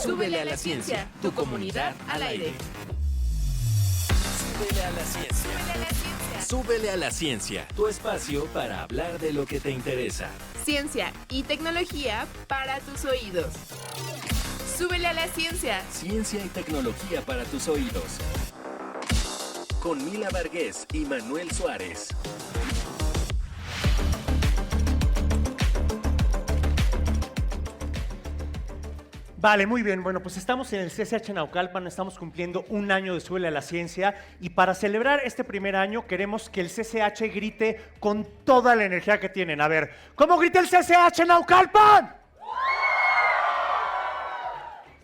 Súbele a la ciencia, tu comunidad al aire. Súbele a la ciencia. Súbele a la ciencia, tu espacio para hablar de lo que te interesa. Ciencia y tecnología para tus oídos. Súbele a la ciencia. Ciencia y tecnología para tus oídos. Con Mila Vargés y Manuel Suárez. Vale, muy bien. Bueno, pues estamos en el CCH Naucalpan, estamos cumpliendo un año de Súbele a la Ciencia y para celebrar este primer año queremos que el CCH grite con toda la energía que tienen. A ver, ¿cómo grita el CCH Naucalpan?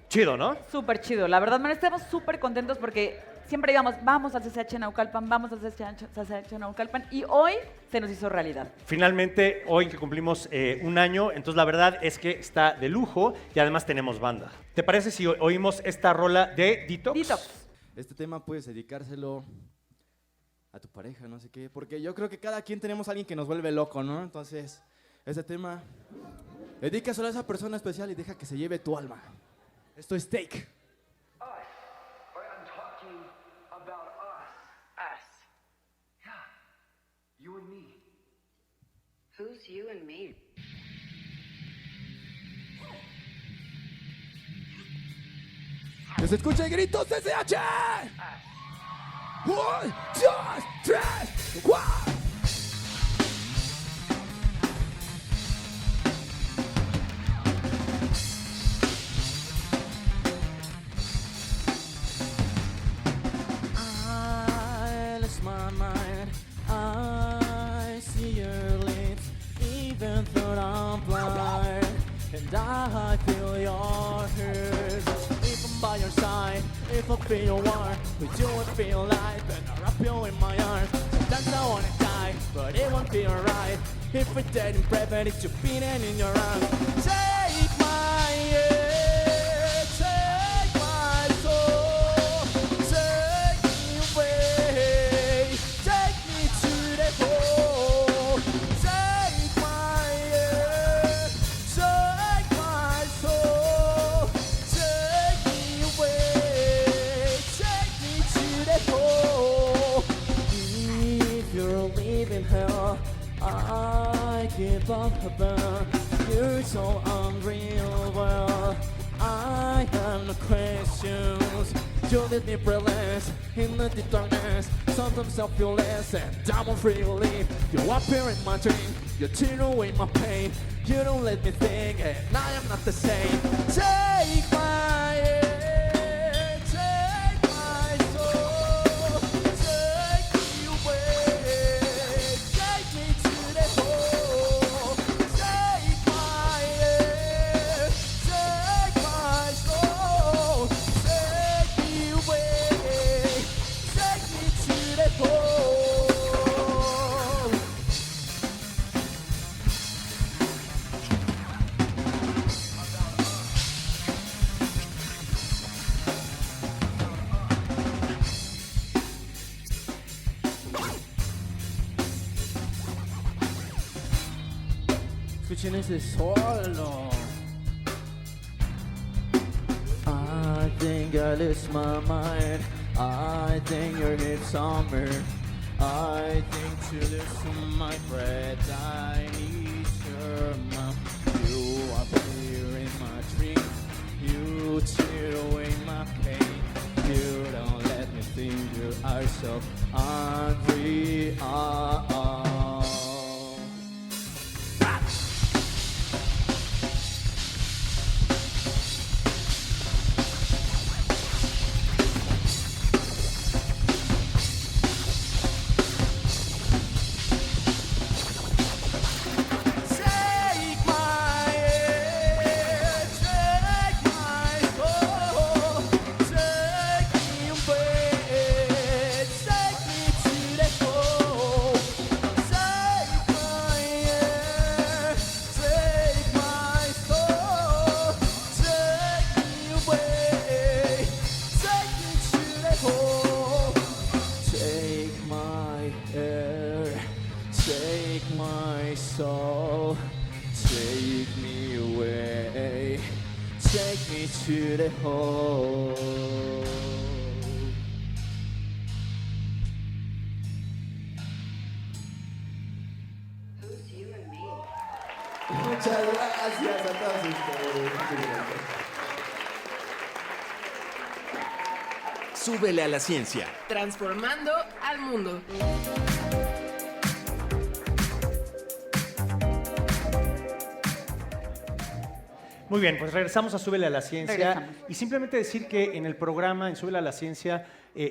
Chido, ¿no? Súper chido. La verdad, man, estamos súper contentos porque siempre íbamos, vamos al CCH Naucalpan, vamos al CCH Naucalpan y hoy se nos hizo realidad. Finalmente, hoy que cumplimos un año, entonces la verdad es que está de lujo y además tenemos banda. ¿Te parece si oímos esta rola de Detox? Detox. Este tema puedes dedicárselo a tu pareja, no sé qué, porque yo creo que cada quien tenemos a alguien que nos vuelve loco, ¿no? Entonces, este tema, dedícaselo a esa persona especial y deja que se lleve tu alma. Esto es Take. You and me. Who's you and me? ¡Que se escuche el grito CCH! 1, 2, 3, 4. I lost my mind. I see your lips, even though I'm blind. And I feel your hurt. If I'm by your side, if I feel your warmth, would you would feel light when I wrap you in my arms? Sometimes I wanna die, but it won't feel right. If we're dead in private, it's you beating in your arms. Take my head, take my soul, take me away, take me to the pole. Take my head, take my soul, take me away, take me to the pole. If you're leaving hell, I give up heaven. You're so unreal. Well, I have no questions. You leave me breathless in the deep darkness. Sometimes I feel less and I'm on free leave. You appear in my dream. You turn away my pain. You don't let me think, and I am not the same. Take my hand, take my soul, take me away, take me to the pole. Take my hand, take my soul, take me away, take me to the pole. Escuchen ese solo. I think I lost my mind. I think your hips summer. I think to lose my breath. I need your mouth. You appear in my dream. You tear away my pain. You don't let me think you are so unreal. Take my hand, take my soul, take me away, take me to the pole. take me to the hole. Who's you and me? Muchas gracias a todos ustedes. Muchas gracias. Súbele a la ciencia. Transformando al mundo. Muy bien, pues regresamos a Súbele a la Ciencia. Regresamos. Y simplemente decir que en el programa, en Súbele a la Ciencia,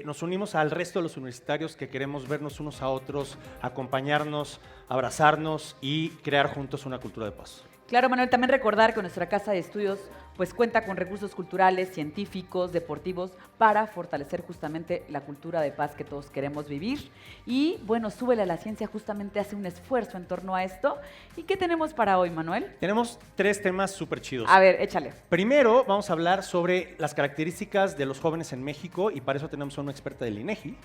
nos unimos al resto de los universitarios que queremos vernos unos a otros, acompañarnos, abrazarnos y crear juntos una cultura de paz. Claro, Manuel, también recordar que nuestra casa de estudios pues cuenta con recursos culturales, científicos, deportivos para fortalecer justamente la cultura de paz que todos queremos vivir. Y bueno, Súbele a la Ciencia justamente hace un esfuerzo en torno a esto. ¿Y qué tenemos para hoy, Manuel? Tenemos 3 temas súper chidos. A ver, échale. Primero, vamos a hablar sobre las características de los jóvenes en México y para eso tenemos a una experta del INEGI.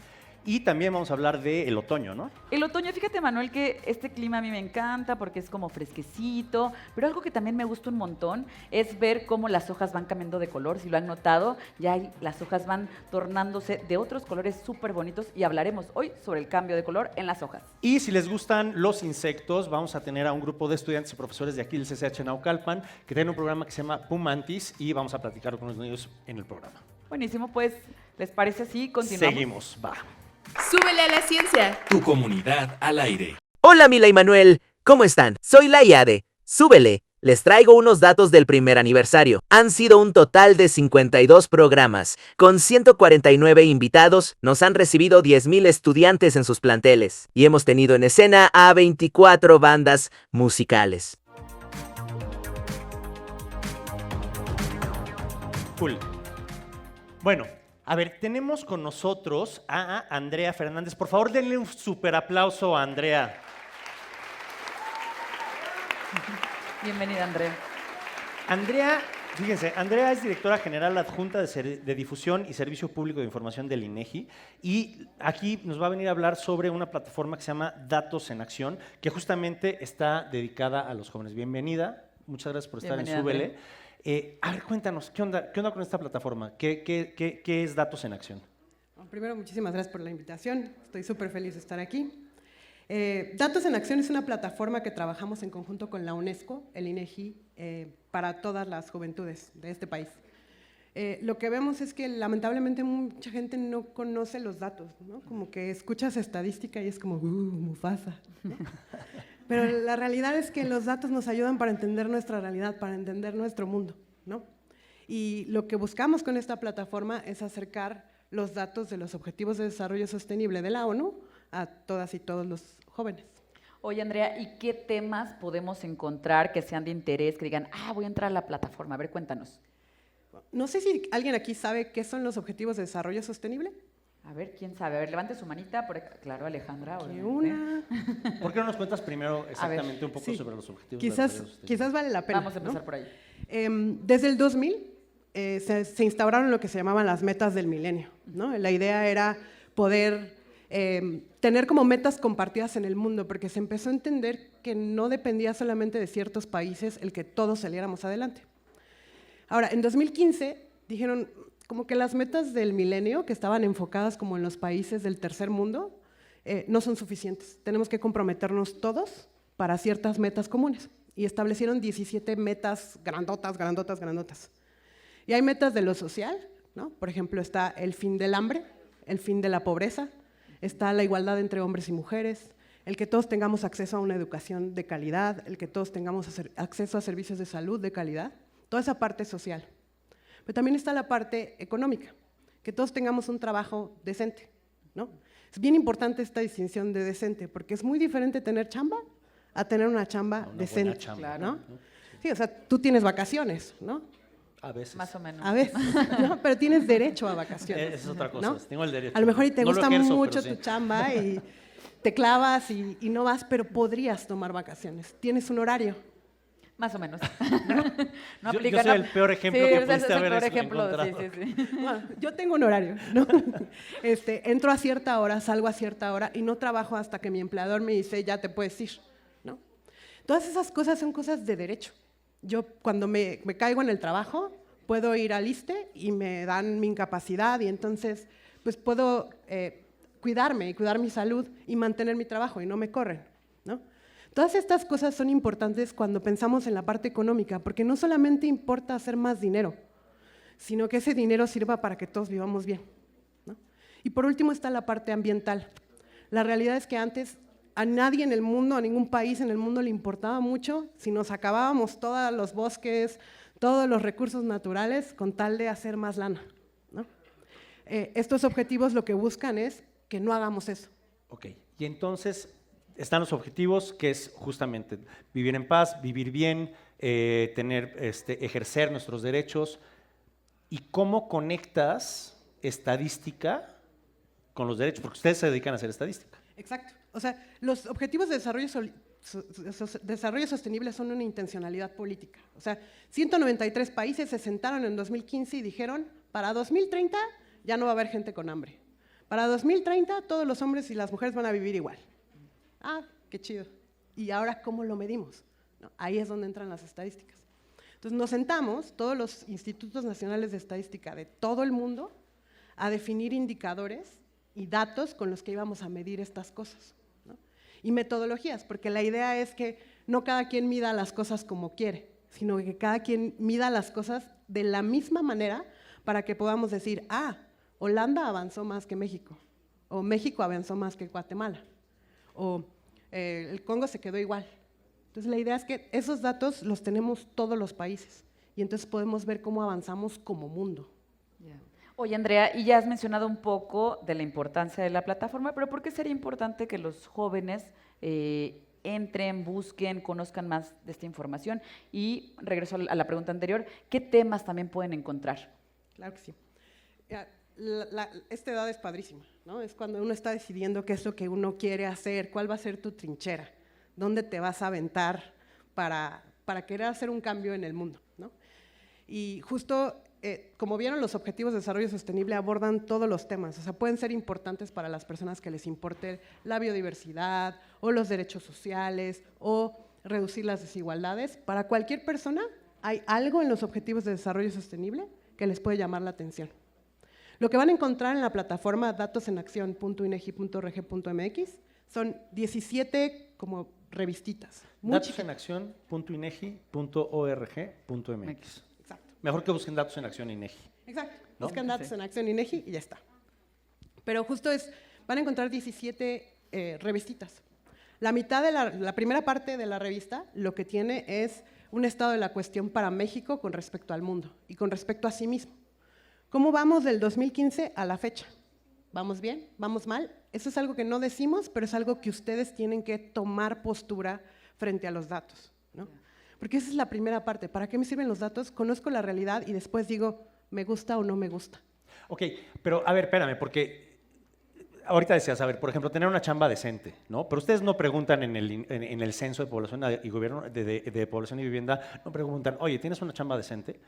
Y también vamos a hablar del otoño, ¿no? El otoño, fíjate, Manuel, que este clima a mí me encanta porque es como fresquecito, pero algo que también me gusta un montón es ver cómo las hojas van cambiando de color. Si lo han notado, las hojas van tornándose de otros colores súper bonitos y hablaremos hoy sobre el cambio de color en las hojas. Y si les gustan los insectos, vamos a tener a un grupo de estudiantes y profesores de aquí del CCH Naucalpan que tienen un programa que se llama Pumantis y vamos a platicar con los niños en el programa. Buenísimo, pues, ¿les parece así? Continuamos. Seguimos, va. Súbele a la ciencia. Tu comunidad al aire. Hola Mila y Manuel, ¿cómo están? Soy la IADE. Súbele. Les traigo unos datos del primer aniversario. Han sido un total de 52 programas. Con 149 invitados, nos han recibido 10,000 estudiantes en sus planteles. Y hemos tenido en escena a 24 bandas musicales. Cool. Bueno, a ver, tenemos con nosotros a Andrea Fernández. Por favor, denle un súper aplauso a Andrea. Bienvenida, Andrea. Andrea, fíjense, Andrea es directora general adjunta de Difusión y Servicio Público de Información del INEGI y aquí nos va a venir a hablar sobre una plataforma que se llama Datos en Acción, que justamente está dedicada a los jóvenes. Bienvenida, muchas gracias por estar Bienvenida, en Súbele. Andrea. A ver, cuéntanos, ¿qué onda con esta plataforma? ¿Qué es Datos en Acción? Primero, muchísimas gracias por la invitación. Estoy súper feliz de estar aquí. Datos en Acción es una plataforma que trabajamos en conjunto con la UNESCO, el INEGI, para todas las juventudes de este país. Lo que vemos es que lamentablemente mucha gente no conoce los datos, ¿no? Como que escuchas estadística y es como, Mufasa, ¿no? Pero la realidad es que los datos nos ayudan para entender nuestra realidad, para entender nuestro mundo, ¿no? Y lo que buscamos con esta plataforma es acercar los datos de los Objetivos de Desarrollo Sostenible de la ONU a todas y todos los jóvenes. Oye, Andrea, ¿y qué temas podemos encontrar que sean de interés, que digan, voy a entrar a la plataforma? A ver, cuéntanos. No sé si alguien aquí sabe qué son los Objetivos de Desarrollo Sostenible. A ver, ¿quién sabe? A ver, levante su manita. Claro, Alejandra. Que obviamente. una. ¿Por qué no nos cuentas primero exactamente un poco sí. sobre los objetivos de desarrollo sostenible? Quizás vale la pena. Vamos a empezar ¿no? por ahí. Desde el 2000 se instauraron lo que se llamaban las metas del milenio, ¿no? La idea era poder tener como metas compartidas en el mundo, porque se empezó a entender que no dependía solamente de ciertos países el que todos saliéramos adelante. Ahora, en 2015 dijeron como que las metas del milenio, que estaban enfocadas como en los países del tercer mundo, no son suficientes. Tenemos que comprometernos todos para ciertas metas comunes. Y establecieron 17 metas grandotas, grandotas, grandotas. Y hay metas de lo social, ¿no? Por ejemplo, está el fin del hambre, el fin de la pobreza, está la igualdad entre hombres y mujeres, el que todos tengamos acceso a una educación de calidad, el que todos tengamos acceso a servicios de salud de calidad, toda esa parte social. Pero también está la parte económica, que todos tengamos un trabajo decente, ¿no? Es bien importante esta distinción de decente, porque es muy diferente tener chamba a tener una chamba decente, chamba, ¿no? Sí, o sea, tú tienes vacaciones, ¿no? A veces. Más o menos. A veces, ¿no? Pero tienes derecho a vacaciones. Esa es otra cosa, ¿no? tengo el derecho. A lo mejor y te No lo gusta ejerzo, mucho pero tu sí. chamba y te clavas y no vas, pero podrías tomar vacaciones. Tienes un horario. Más o menos. No Yo aplica, soy no. el peor ejemplo Sí, que ese pudiste es el haber peor ejemplo. encontrado. Sí. Bueno, yo tengo un horario, ¿no? Entro a cierta hora, salgo a cierta hora y no trabajo hasta que mi empleador me dice, ya te puedes ir, ¿no? Todas esas cosas son cosas de derecho. Yo cuando me caigo en el trabajo, puedo ir al ISSSTE y me dan mi incapacidad y entonces pues puedo cuidarme y cuidar mi salud y mantener mi trabajo y no me corren, ¿no? Todas estas cosas son importantes cuando pensamos en la parte económica, porque no solamente importa hacer más dinero, sino que ese dinero sirva para que todos vivamos bien, ¿no? Y por último está la parte ambiental. La realidad es que antes a nadie en el mundo, a ningún país en el mundo le importaba mucho si nos acabábamos todos los bosques, todos los recursos naturales con tal de hacer más lana, ¿no? Estos objetivos lo que buscan es que no hagamos eso. Ok, y entonces están los objetivos, que es justamente vivir en paz, vivir bien, ejercer nuestros derechos. ¿Y cómo conectas estadística con los derechos? Porque ustedes se dedican a hacer estadística. Exacto. O sea, los objetivos de desarrollo sostenible son una intencionalidad política. O sea, 193 países se sentaron en 2015 y dijeron, para 2030 ya no va a haber gente con hambre. Para 2030 todos los hombres y las mujeres van a vivir igual. Ah, qué chido. ¿Y ahora cómo lo medimos? ¿No? Ahí es donde entran las estadísticas. Entonces nos sentamos, todos los institutos nacionales de estadística de todo el mundo, a definir indicadores y datos con los que íbamos a medir estas cosas, ¿no? Y metodologías, porque la idea es que no cada quien mida las cosas como quiere, sino que cada quien mida las cosas de la misma manera para que podamos decir, ah, Holanda avanzó más que México, o México avanzó más que Guatemala, o el Congo se quedó igual. Entonces la idea es que esos datos los tenemos todos los países y entonces podemos ver cómo avanzamos como mundo. Oye, Andrea, y ya has mencionado un poco de la importancia de la plataforma, pero ¿por qué sería importante que los jóvenes entren, busquen, conozcan más de esta información? Y regreso a la pregunta anterior, ¿qué temas también pueden encontrar? Claro que sí. Esta edad es padrísima, ¿no? Es cuando uno está decidiendo qué es lo que uno quiere hacer, cuál va a ser tu trinchera, dónde te vas a aventar para querer hacer un cambio en el mundo, ¿no? Y justo, como vieron, los Objetivos de Desarrollo Sostenible abordan todos los temas, o sea, pueden ser importantes para las personas que les importe la biodiversidad o los derechos sociales o reducir las desigualdades. Para cualquier persona hay algo en los Objetivos de Desarrollo Sostenible que les puede llamar la atención. Lo que van a encontrar en la plataforma datosenaccion.inegi.rg.mx son 17 como revistitas. Datosenaccion.inegi.org.mx. Exacto. Mejor que busquen Datos en Acción INEGI. Exacto. ¿No? Buscan Datos en Acción INEGI y ya está. Pero justo van a encontrar 17 revistitas. La mitad de la primera parte de la revista lo que tiene es un estado de la cuestión para México con respecto al mundo y con respecto a sí mismo. ¿Cómo vamos del 2015 a la fecha? ¿Vamos bien? ¿Vamos mal? Eso es algo que no decimos, pero es algo que ustedes tienen que tomar postura frente a los datos, ¿no? Porque esa es la primera parte. ¿Para qué me sirven los datos? Conozco la realidad y después digo, ¿me gusta o no me gusta? Ok, pero a ver, espérame, porque ahorita decías, a ver, por ejemplo, tener una chamba decente, ¿no? Pero ustedes no preguntan en el censo de población y gobierno de población y vivienda, no preguntan, oye, ¿tienes una chamba decente?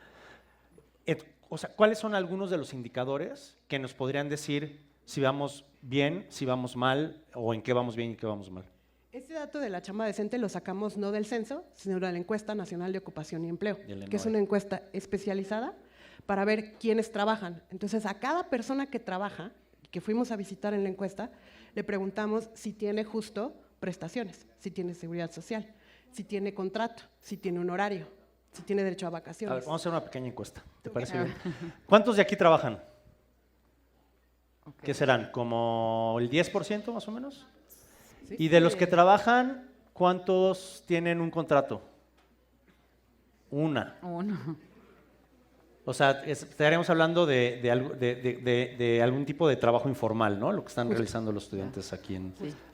O sea, ¿cuáles son algunos de los indicadores que nos podrían decir si vamos bien, si vamos mal, o en qué vamos bien y qué vamos mal? Este dato de la chamba decente lo sacamos no del censo, sino de la Encuesta Nacional de Ocupación y Empleo, que es una encuesta especializada para ver quiénes trabajan. Entonces, a cada persona que trabaja, que fuimos a visitar en la encuesta, le preguntamos si tiene justo prestaciones, si tiene seguridad social, si tiene contrato, si tiene un horario, si tiene derecho a vacaciones. A ver, vamos a hacer una pequeña encuesta, ¿te parece bien? ¿Cuántos de aquí trabajan? ¿Qué serán? ¿Como el 10% más o menos? ¿Sí? Y de los que trabajan, ¿cuántos tienen un contrato? Una. Uno. O sea, estaríamos hablando de algún tipo de trabajo informal, ¿no? Lo que están realizando los estudiantes aquí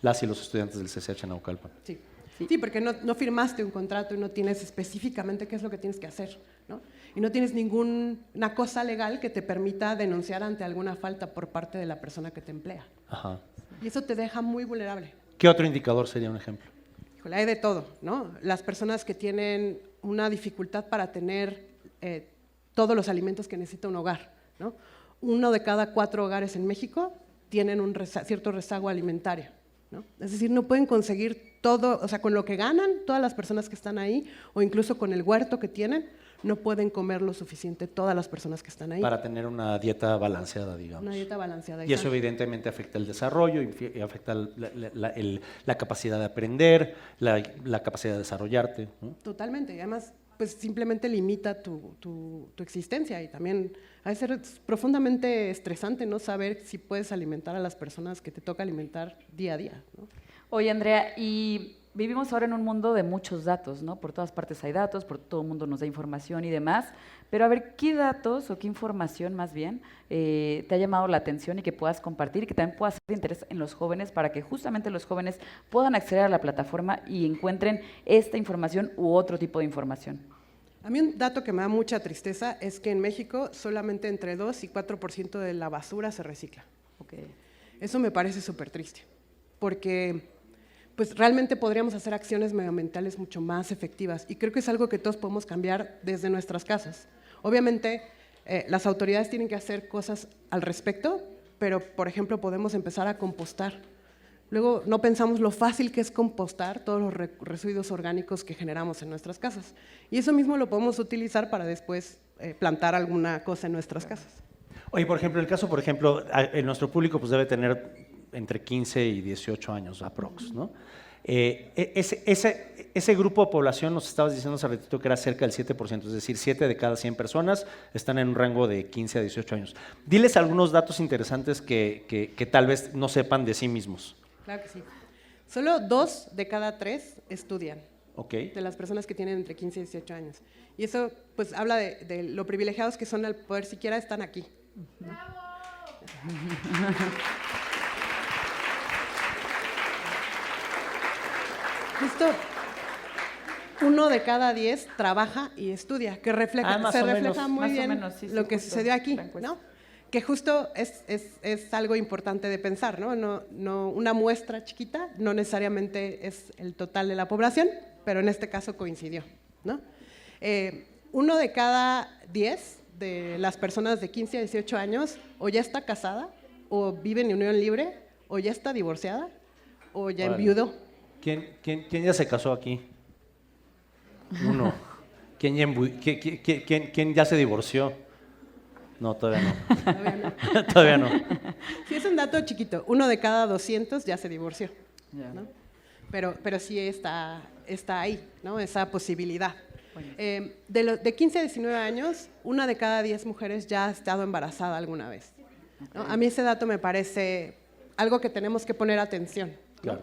las y los estudiantes del CCH Naucalpan. Sí. Sí, porque no firmaste un contrato y no tienes específicamente qué es lo que tienes que hacer, ¿no? Y no tienes ninguna cosa legal que te permita denunciar ante alguna falta por parte de la persona que te emplea. Ajá. Y eso te deja muy vulnerable. ¿Qué otro indicador sería un ejemplo? Híjole, hay de todo, ¿no? Las personas que tienen una dificultad para tener todos los alimentos que necesita un hogar, ¿no? 1 de cada 4 hogares en México tienen un cierto rezago alimentario, ¿no? Es decir, no pueden conseguir todo, o sea, con lo que ganan todas las personas que están ahí, o incluso con el huerto que tienen, no pueden comer lo suficiente todas las personas que están ahí. Para tener una dieta balanceada, digamos. Una dieta balanceada. Y eso evidentemente afecta el desarrollo, y afecta la capacidad de aprender, la capacidad de desarrollarte, ¿no? Totalmente, y además pues simplemente limita tu existencia y también ha de ser profundamente estresante no saber si puedes alimentar a las personas que te toca alimentar día a día, ¿no? Oye, Andrea, y vivimos ahora en un mundo de muchos datos, ¿no? Por todas partes hay datos, por todo el mundo nos da información y demás, pero a ver, ¿qué datos o qué información más bien te ha llamado la atención y que puedas compartir y que también pueda ser de interés en los jóvenes para que justamente los jóvenes puedan acceder a la plataforma y encuentren esta información u otro tipo de información? A mí un dato que me da mucha tristeza es que en México solamente entre 2 y 4% de la basura se recicla. Okay. Eso me parece súper triste, porque pues realmente podríamos hacer acciones medioambientales mucho más efectivas y creo que es algo que todos podemos cambiar desde nuestras casas. Obviamente, las autoridades tienen que hacer cosas al respecto, pero por ejemplo podemos empezar a compostar. Luego no pensamos lo fácil que es compostar todos los residuos orgánicos que generamos en nuestras casas y eso mismo lo podemos utilizar para después plantar alguna cosa en nuestras casas. Oye, por ejemplo, el caso, por ejemplo, en nuestro público pues debe tener entre 15 y 18 años aprox, ¿no? Ese grupo de población, nos estabas diciendo hace ratito que era cerca del 7%, es decir, 7 de cada 100 personas están en un rango de 15 a 18 años. Diles algunos datos interesantes que tal vez no sepan de sí mismos. Claro que sí. Solo 2 de cada 3 estudian. Okay. De las personas que tienen entre 15 y 18 años. Y eso pues habla de lo privilegiados que son al poder siquiera están aquí. Justo 1 de cada 10 trabaja y estudia, que se refleja muy bien lo que sucedió aquí, ¿no? Que justo es algo importante de pensar, ¿no? No, una muestra chiquita no necesariamente es el total de la población, pero en este caso coincidió, ¿no? 1 de cada 10 de las personas de 15 a 18 años o ya está casada, o vive en unión libre, o ya está divorciada, o ya enviudó. ¿Quién ya se casó aquí? Uno. ¿Quién ya se divorció? No, todavía no. Todavía no. Todavía no. Sí, es un dato chiquito. 1 de cada 200 ya se divorció, Yeah. ¿no? Pero sí está ahí, ¿no? Esa posibilidad. De 15 a 19 años, 1 de cada 10 mujeres ya ha estado embarazada alguna vez, ¿no? A mí ese dato me parece algo que tenemos que poner atención, ¿no? Claro.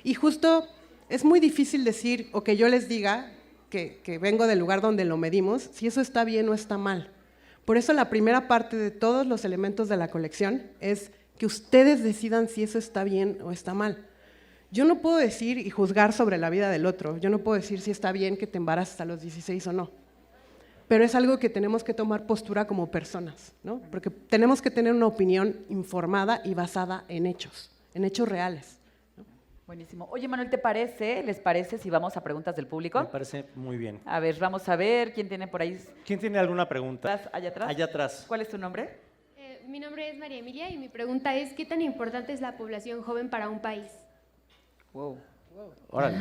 Y justo es muy difícil decir o que yo les diga que vengo del lugar donde lo medimos, si eso está bien o está mal. Por eso la primera parte de todos los elementos de la colección es que ustedes decidan si eso está bien o está mal. Yo no puedo decir y juzgar sobre la vida del otro, yo no puedo decir si está bien que te embaraces a los 16 o no, pero es algo que tenemos que tomar postura como personas, ¿no? Porque tenemos que tener una opinión informada y basada en hechos reales. Buenísimo. Oye, Manuel, ¿les parece si vamos a preguntas del público? Me parece muy bien. A ver, vamos a ver quién tiene por ahí. ¿Quién tiene alguna pregunta? ¿Allá atrás? Allá atrás. ¿Cuál es tu nombre? Mi nombre es María Emilia y mi pregunta es, ¿qué tan importante es la población joven para un país? Wow. Órale.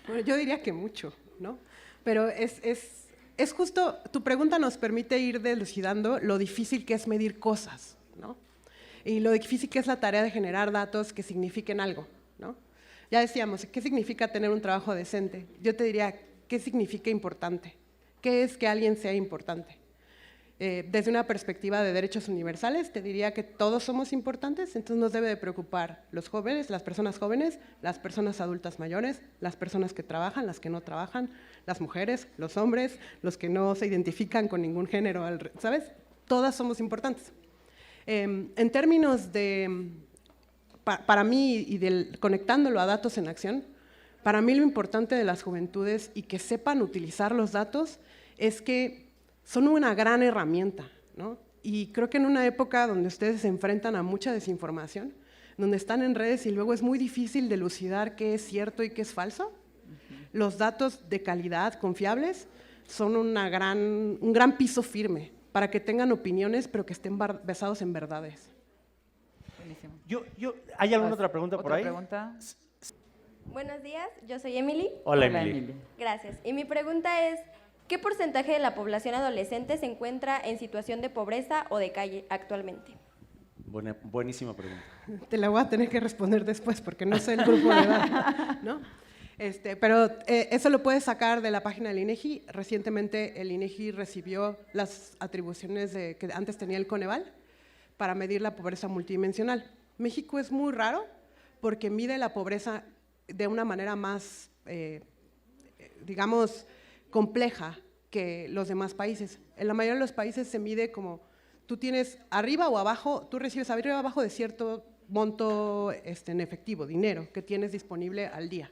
Bueno, yo diría que mucho, ¿no? Pero es justo, tu pregunta nos permite ir dilucidando lo difícil que es medir cosas, ¿no? Y lo difícil que es la tarea de generar datos que signifiquen algo, ¿no? Ya decíamos, ¿qué significa tener un trabajo decente? Yo te diría, ¿qué significa importante? ¿Qué es que alguien sea importante? Desde una perspectiva de derechos universales, te diría que todos somos importantes, entonces nos debe de preocupar los jóvenes, las personas adultas mayores, las personas que trabajan, las que no trabajan, las mujeres, los hombres, los que no se identifican con ningún género, ¿sabes? Todas somos importantes. En términos de, para mí, y conectándolo a datos en acción, para mí lo importante de las juventudes y que sepan utilizar los datos es que son una gran herramienta, ¿no? Y creo que en una época donde ustedes se enfrentan a mucha desinformación, donde están en redes y luego es muy difícil dilucidar qué es cierto y qué es falso, los datos de calidad, confiables, son un gran piso firme para que tengan opiniones, pero que estén basados en verdades. Buenísimo. ¿Hay alguna otra pregunta por ahí? Pregunta? Buenos días, yo soy Emily. Hola, Emily. Gracias. Y mi pregunta es, ¿Qué porcentaje de la población adolescente se encuentra en situación de pobreza o de calle actualmente? Buenísima pregunta. Te la voy a tener que responder después porque no sé el grupo de edad, ¿no? Pero eso lo puedes sacar de la página del INEGI. Recientemente el INEGI recibió las atribuciones que antes tenía el Coneval para medir la pobreza multidimensional. México es muy raro porque mide la pobreza de una manera más, digamos, compleja que los demás países. En la mayoría de los países se mide como tú tienes arriba o abajo, tú recibes arriba o abajo de cierto monto en efectivo, dinero, que tienes disponible al día.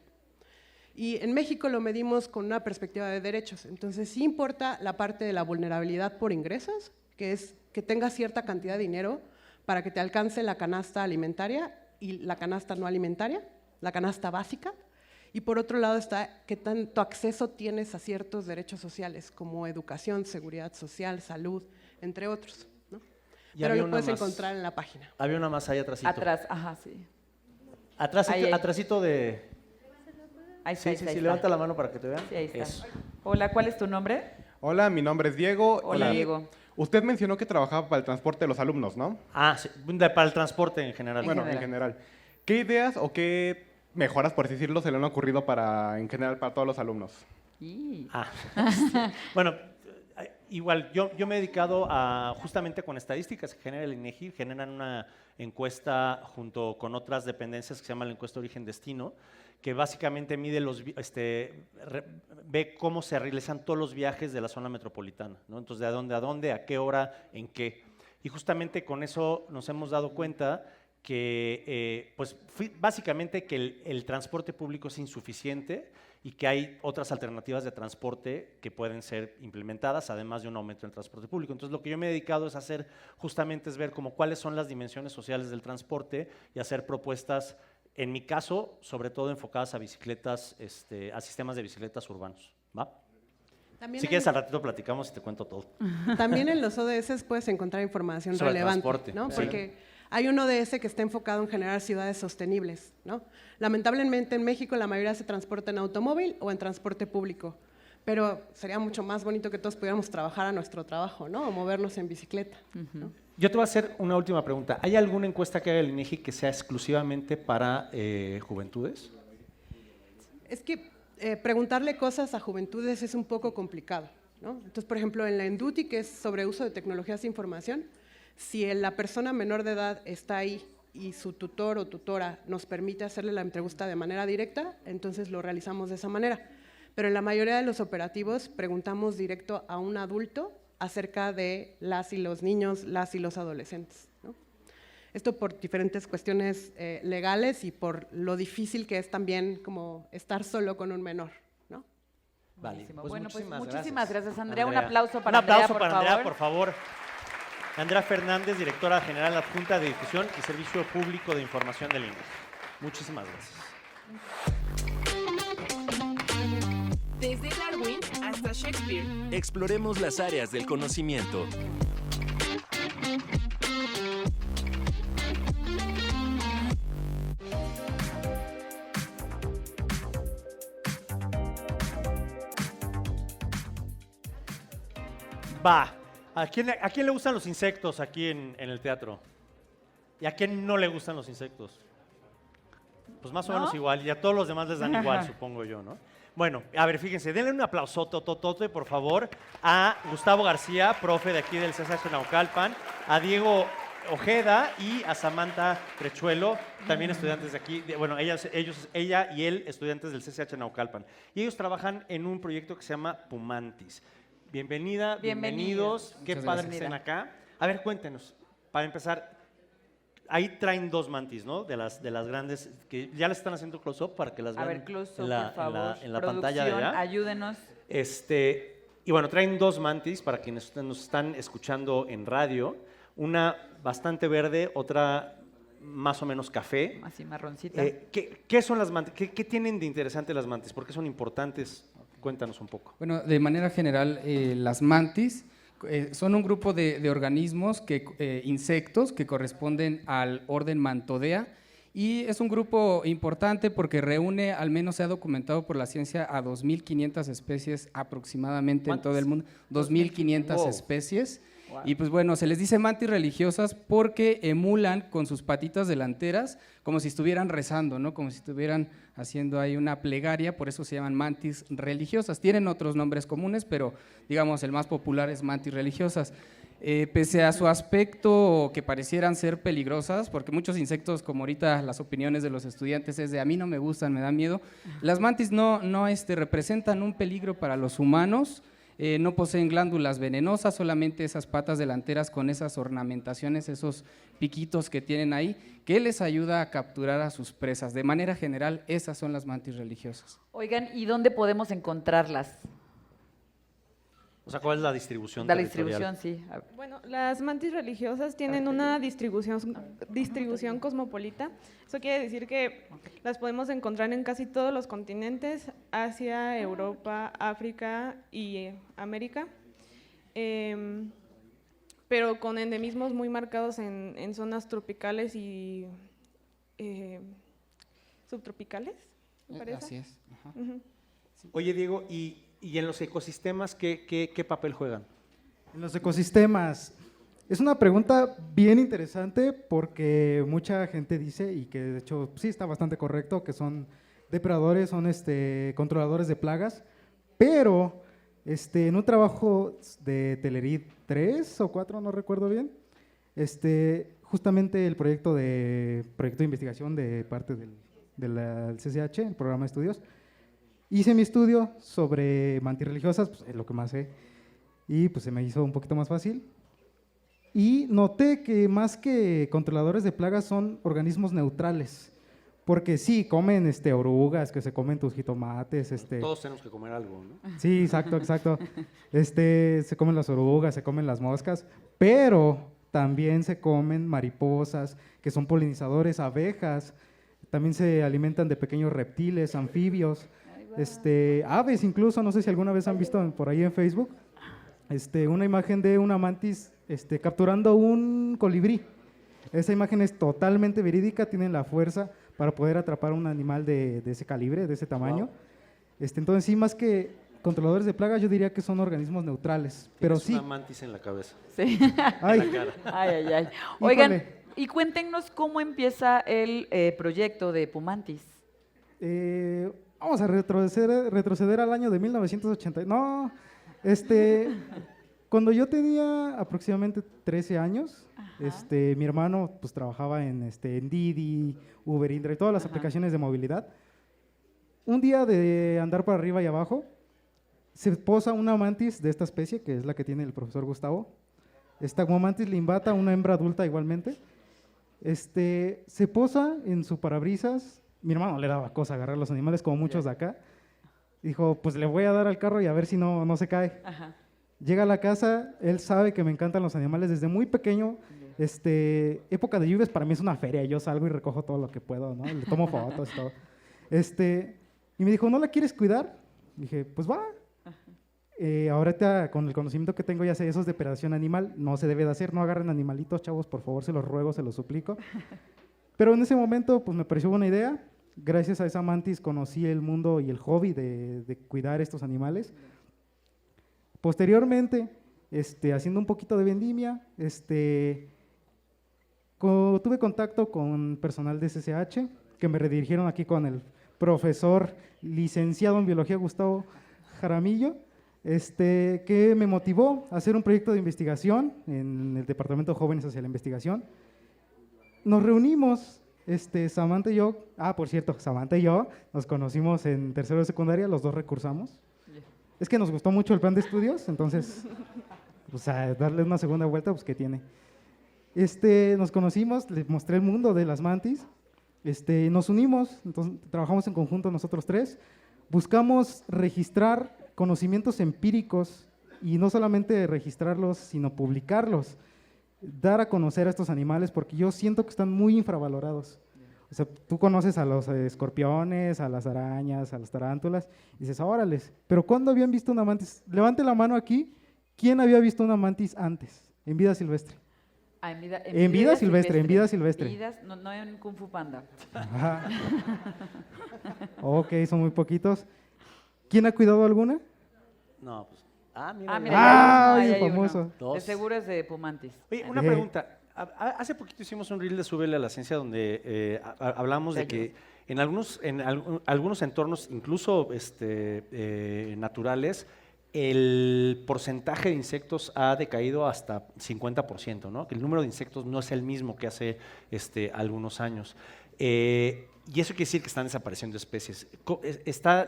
Y en México lo medimos con una perspectiva de derechos. Entonces sí importa la parte de la vulnerabilidad por ingresos, que es que tengas cierta cantidad de dinero para que te alcance la canasta alimentaria y la canasta no alimentaria, la canasta básica. Y por otro lado está qué tanto acceso tienes a ciertos derechos sociales, como educación, seguridad social, salud, entre otros, ¿no? Pero lo puedes encontrar en la página. Había una más ahí atrásito. Atrás, ajá, sí. Atrásito de… Ahí está, Sí, levanta la mano para que te vean. Sí, ahí está. Eso. Hola, ¿cuál es tu nombre? Hola, mi nombre es Diego. Hola, Diego. Usted mencionó que trabajaba para el transporte de los alumnos, ¿no? Ah, sí, para el transporte en general. En general. ¿Qué ideas o qué mejoras, por así decirlo, se le han ocurrido en general para todos los alumnos? Bueno, igual, yo me he dedicado a, justamente con estadísticas que genera el INEGI, generan una encuesta junto con otras dependencias que se llama la encuesta Origen-Destino, que básicamente mide ve cómo se realizan todos los viajes de la zona metropolitana, ¿no? Entonces, de dónde a dónde, a qué hora, en qué. Y justamente con eso nos hemos dado cuenta que, básicamente que el transporte público es insuficiente y que hay otras alternativas de transporte que pueden ser implementadas, además de un aumento en el transporte público. Entonces, lo que yo me he dedicado es hacer, justamente es ver cuáles son las dimensiones sociales del transporte y hacer propuestas, en mi caso, sobre todo enfocadas a bicicletas, a sistemas de bicicletas urbanos, ¿va? Si quieres, al ratito platicamos y te cuento todo. También en los ODS puedes encontrar información sobre relevante, transporte, ¿no? sí. Porque hay un ODS que está enfocado en generar ciudades sostenibles, ¿no? Lamentablemente en México la mayoría se transporta en automóvil o en transporte público, pero sería mucho más bonito que todos pudiéramos trabajar a nuestro trabajo, ¿no? O movernos en bicicleta, ¿no? Yo te voy a hacer una última pregunta. ¿Hay alguna encuesta que haga el INEGI que sea exclusivamente para juventudes? Es que preguntarle cosas a juventudes es un poco complicado, ¿no? Entonces, por ejemplo, en la ENDUTI, que es sobre uso de tecnologías de información, si la persona menor de edad está ahí y su tutor o tutora nos permite hacerle la entrevista de manera directa, entonces lo realizamos de esa manera. Pero en la mayoría de los operativos preguntamos directo a un adulto acerca de las y los niños, las y los adolescentes, ¿no? Esto por diferentes cuestiones legales y por lo difícil que es también como estar solo con un menor, ¿no? Vale, Bueno, pues muchísimas muchísimas gracias, Andrea. Andrea. Un aplauso para Andrea, por favor. Andrea Fernández, directora general adjunta de Difusión y Servicio Público de Información del INEGI. Muchísimas gracias. Desde Darwin hasta Shakespeare. Exploremos las áreas del conocimiento. Va. ¿A quién le gustan los insectos aquí en el teatro? ¿Y a quién no le gustan los insectos? Pues más o menos igual. Y a todos los demás les dan igual, supongo yo, ¿no? Bueno, a ver, fíjense, denle un aplauso, tototote, por favor, a Gustavo García, profe de aquí del CCH Naucalpan, a Diego Ojeda y a Samantha Trechuelo, también estudiantes de aquí, bueno, ella y él, estudiantes del CCH Naucalpan. Y ellos trabajan en un proyecto que se llama Pumantis. Bienvenidos, qué padre que estén acá. A ver, cuéntenos, para empezar, ahí traen dos mantis, ¿no? De las grandes, que ya les están haciendo close-up para que las vean. A ver, close-up, por favor. En la pantalla de allá. Ayúdenos. Y bueno, traen dos mantis para quienes nos están escuchando en radio. Una bastante verde, otra más o menos café. Así marroncita. ¿Qué son las mantis? ¿Qué tienen de interesante las mantis? ¿Por qué son importantes? Cuéntanos un poco. Bueno, de manera general, las mantis son un grupo de organismos, insectos, que corresponden al orden Mantodea Y es un grupo importante porque reúne, al menos se ha documentado por la ciencia, a 2.500 especies aproximadamente en todo el mundo. 2.500 Wow. especies. Y pues bueno, se les dice mantis religiosas porque emulan con sus patitas delanteras como si estuvieran rezando, ¿no? Como si estuvieran haciendo ahí una plegaria, por eso se llaman mantis religiosas. Tienen otros nombres comunes, pero digamos el más popular es mantis religiosas. Pese a su aspecto que parecieran ser peligrosas, porque muchos insectos, como ahorita las opiniones de los estudiantes es de a mí no me gustan, me dan miedo, las mantis no representan un peligro para los humanos. No poseen glándulas venenosas, solamente esas patas delanteras con esas ornamentaciones, esos piquitos que tienen ahí, que les ayuda a capturar a sus presas. De manera general, esas son las mantis religiosas. Oigan, ¿y dónde podemos encontrarlas? O sea, ¿cuál es la distribución La territorial? distribución, sí. A ver. Bueno, las mantis religiosas tienen una distribución cosmopolita. Eso quiere decir que las podemos encontrar en casi todos los continentes, Asia, Europa, África y América, pero con endemismos muy marcados en zonas tropicales y subtropicales, me parece. Así es. Ajá. Ujú. Oye, Diego, ¿y en los ecosistemas qué papel juegan? En los ecosistemas, es una pregunta bien interesante porque mucha gente dice, y que de hecho sí está bastante correcto, que son depredadores, son controladores de plagas, pero en un trabajo de Telerit 3 o 4, no recuerdo bien, justamente el proyecto de investigación de parte del CCH, el programa de estudios, hice mi estudio sobre mantis religiosas, pues es lo que más sé, y pues se me hizo un poquito más fácil. Y noté que más que controladores de plagas son organismos neutrales, porque sí, comen orugas, que se comen tus jitomates. Todos tenemos que comer algo, ¿no? Sí, exacto. Se comen las orugas, se comen las moscas, pero también se comen mariposas, que son polinizadores, abejas, también se alimentan de pequeños reptiles, anfibios, aves incluso. No sé si alguna vez han visto por ahí en Facebook una imagen de una mantis capturando un colibrí. Esa imagen es totalmente verídica, tienen la fuerza para poder atrapar un animal de ese calibre, de ese tamaño. Wow. Entonces sí, más que controladores de plagas, yo diría que son organismos neutrales. Pero sí. Una mantis en la cabeza. Sí. Ay. En la cara. Ay. Oigan, Híjole. y cuéntenos cómo empieza el proyecto de Pumantis. Vamos a retroceder al año de 1980. No, cuando yo tenía aproximadamente 13 años, mi hermano pues trabajaba en Didi, Uber, Indra y todas las aplicaciones de movilidad. Un día de andar para arriba y abajo, se posa una mantis de esta especie, que es la que tiene el profesor Gustavo. Esta mantis limbata, una hembra adulta igualmente. Se posa en su parabrisas. Mi hermano le daba cosa agarrar los animales, como muchos de acá. Dijo, pues le voy a dar al carro y a ver si no se cae. Ajá. Llega a la casa, él sabe que me encantan los animales desde muy pequeño. Época de lluvias para mí es una feria, yo salgo y recojo todo lo que puedo, ¿no? Le tomo fotos y todo. Y me dijo, ¿no la quieres cuidar? Dije, pues va. Ahorita con el conocimiento que tengo ya sé, eso es depredación animal, no se debe de hacer, no agarren animalitos, chavos, por favor, se los ruego, se los suplico. Pero en ese momento pues me pareció buena idea. Gracias a esa mantis conocí el mundo y el hobby de cuidar estos animales. Posteriormente, haciendo un poquito de vendimia, tuve contacto con personal de CCH, que me redirigieron aquí con el profesor licenciado en biología Gustavo Jaramillo, que me motivó a hacer un proyecto de investigación en el Departamento de Jóvenes hacia la Investigación. Nos reunimos, Samantha y yo, por cierto, Samantha y yo nos conocimos en tercero de secundaria, los dos recursamos. Es que nos gustó mucho el plan de estudios, entonces, pues a darle una segunda vuelta, pues ¿qué tiene? Nos conocimos, les mostré el mundo de las mantis, nos unimos, entonces trabajamos en conjunto nosotros tres, buscamos registrar conocimientos empíricos y no solamente registrarlos, sino publicarlos, dar a conocer a estos animales, porque yo siento que están muy infravalorados. O sea, tú conoces a los escorpiones, a las arañas, a las tarántulas, y dices, órales, pero ¿cuándo habían visto una mantis? Levante la mano aquí, ¿quién había visto una mantis antes, en vida silvestre? En vida silvestre, en vida silvestre. No en Kung Fu Panda. Ajá. Ok, son muy poquitos. ¿Quién ha cuidado alguna? No, pues. Mira, el hay uno. famoso. De seguro es de Pumantis. Oye, una pregunta. Hace poquito hicimos un reel de Súbele a la Ciencia donde hablamos de que en algunos entornos, incluso naturales, el porcentaje de insectos ha decaído hasta 50%, ¿no? Que el número de insectos no es el mismo que hace algunos años. Y eso quiere decir que están desapareciendo especies.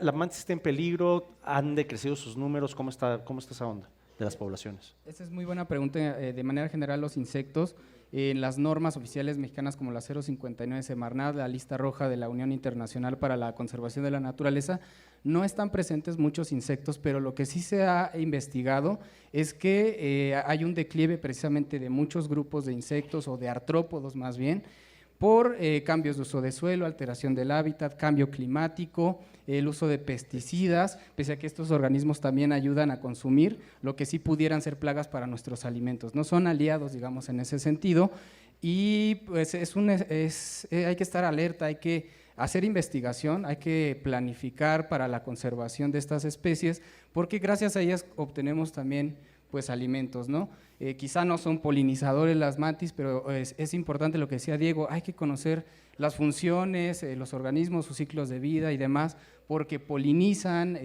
¿La mantis está en peligro? ¿Han decrecido sus números? ¿Cómo está esa onda de las poblaciones? Esa es muy buena pregunta. De manera general, los insectos, en las normas oficiales mexicanas como la 059 Semarnat, la lista roja de la Unión Internacional para la Conservación de la Naturaleza, no están presentes muchos insectos, pero lo que sí se ha investigado es que hay un declive precisamente de muchos grupos de insectos o de artrópodos más bien, por cambios de uso de suelo, alteración del hábitat, cambio climático, el uso de pesticidas, pese a que estos organismos también ayudan a consumir lo que sí pudieran ser plagas para nuestros alimentos. No son aliados, digamos, en ese sentido, y pues hay que estar alerta, hay que hacer investigación, hay que planificar para la conservación de estas especies, porque gracias a ellas obtenemos también pues alimentos, ¿no? Quizá no son polinizadores las mantis, pero es importante lo que decía Diego, hay que conocer las funciones, los organismos, sus ciclos de vida y demás, porque polinizan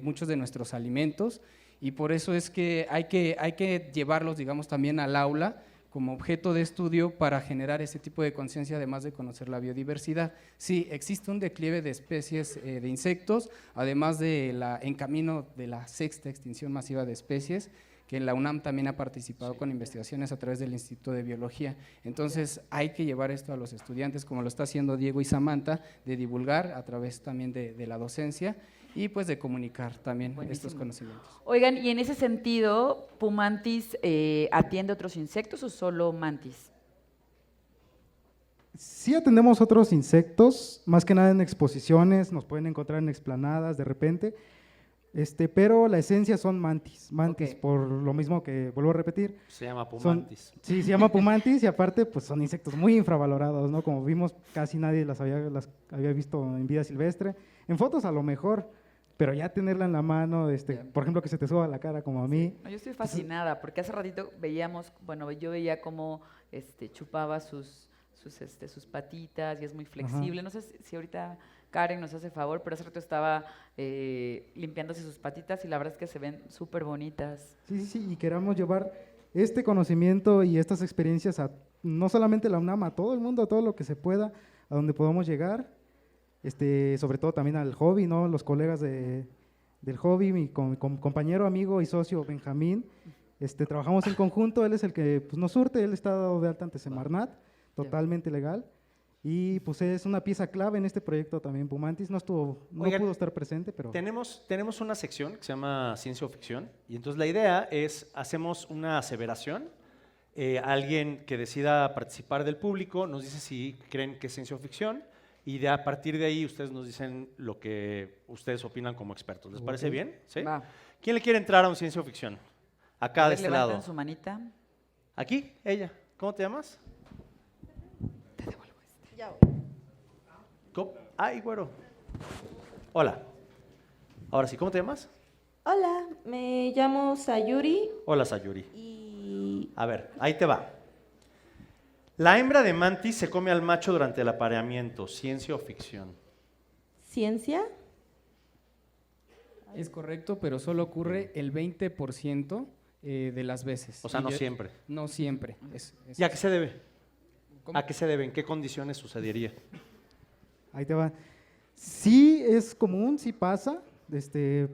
muchos de nuestros alimentos, y por eso es que hay que llevarlos, digamos, también al aula como objeto de estudio para generar ese tipo de conciencia, además de conocer la biodiversidad. Sí, existe un declive de especies de insectos, además en camino de la 6ª extinción masiva de especies, que en la UNAM también ha participado con investigaciones a través del Instituto de Biología. Entonces hay que llevar esto a los estudiantes, como lo está haciendo Diego y Samantha, de divulgar a través también de la docencia y pues de comunicar también estos conocimientos. Oigan, y en ese sentido, ¿Pumantis atiende otros insectos o solo mantis? Sí atendemos otros insectos, más que nada en exposiciones, nos pueden encontrar en explanadas de repente, pero la esencia son mantis, por lo mismo que vuelvo a repetir. Se llama pumantis. Sí, se llama pumantis y aparte pues son insectos muy infravalorados, ¿no? Como vimos, casi nadie las había visto en vida silvestre, en fotos a lo mejor, pero ya tenerla en la mano, por ejemplo, que se te suba a la cara como a mí. Yo estoy fascinada porque hace ratito yo veía cómo chupaba sus patitas y es muy flexible. Ajá. No sé si ahorita Karen nos hace favor, pero hace rato estaba limpiándose sus patitas y la verdad es que se ven súper bonitas. Sí, y queramos llevar este conocimiento y estas experiencias a no solamente la UNAM, a todo el mundo, a todo lo que se pueda, a donde podamos llegar, sobre todo también al hobby, ¿no? Los colegas del hobby, mi compañero, amigo y socio Benjamín, trabajamos en conjunto, él es el que pues, nos surte, él está dado de alta ante Semarnat, totalmente legal. Y pues es una pieza clave en este proyecto también. Pumantis no pudo estar presente, pero… Tenemos una sección que se llama Ciencia o Ficción, y entonces la idea es, hacemos una aseveración, alguien que decida participar del público nos dice si creen que es ciencia o ficción, y a partir de ahí ustedes nos dicen lo que ustedes opinan como expertos. ¿Les parece bien? ¿Sí? Va. ¿Quién le quiere entrar a un ciencia o ficción? Acá de este lado. Levanten su manita. Aquí, ella. ¿Cómo te llamas? Ya voy. Ay, güero. Hola. Ahora sí, ¿cómo te llamas? Hola, me llamo Sayuri. Hola, Sayuri. A ver, ahí te va. La hembra de mantis se come al macho durante el apareamiento. ¿Ciencia o ficción? ¿Ciencia? Es correcto, pero solo ocurre el 20% de las veces. O sea, no siempre. No siempre. ¿Y a qué se debe? ¿Cómo? ¿A qué se debe? ¿En qué condiciones sucedería? Ahí te va. Sí es común, sí pasa,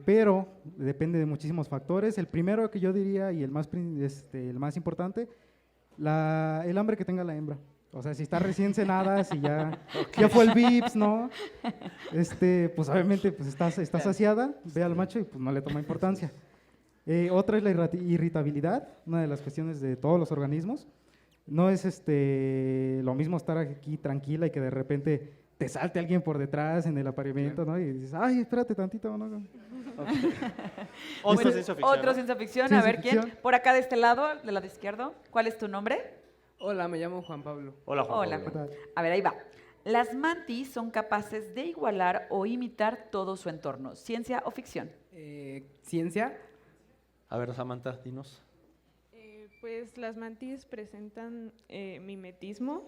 pero depende de muchísimos factores. El primero que yo diría y el más importante, el hambre que tenga la hembra. O sea, si está recién cenada, si ya fue el VIPS, ¿no? Pues obviamente pues está saciada, ve al macho y pues no le toma importancia. Otra es la irritabilidad, una de las cuestiones de todos los organismos. No es lo mismo estar aquí tranquila y que de repente te salte alguien por detrás en el apareamiento, ¿no? Y dices, ay, espérate tantito, ¿no? Okay. Otro ciencia ficción. Otro ciencia ficción, a ver quién. Por acá de este lado, del lado izquierdo, ¿cuál es tu nombre? Hola, me llamo Juan Pablo. Hola, Juan Hola, Pablo. Juan. A ver, ahí va. Las mantis son capaces de igualar o imitar todo su entorno, ¿ciencia o ficción? ¿Ciencia? A ver, Samantha, dinos. Pues las mantis presentan mimetismo.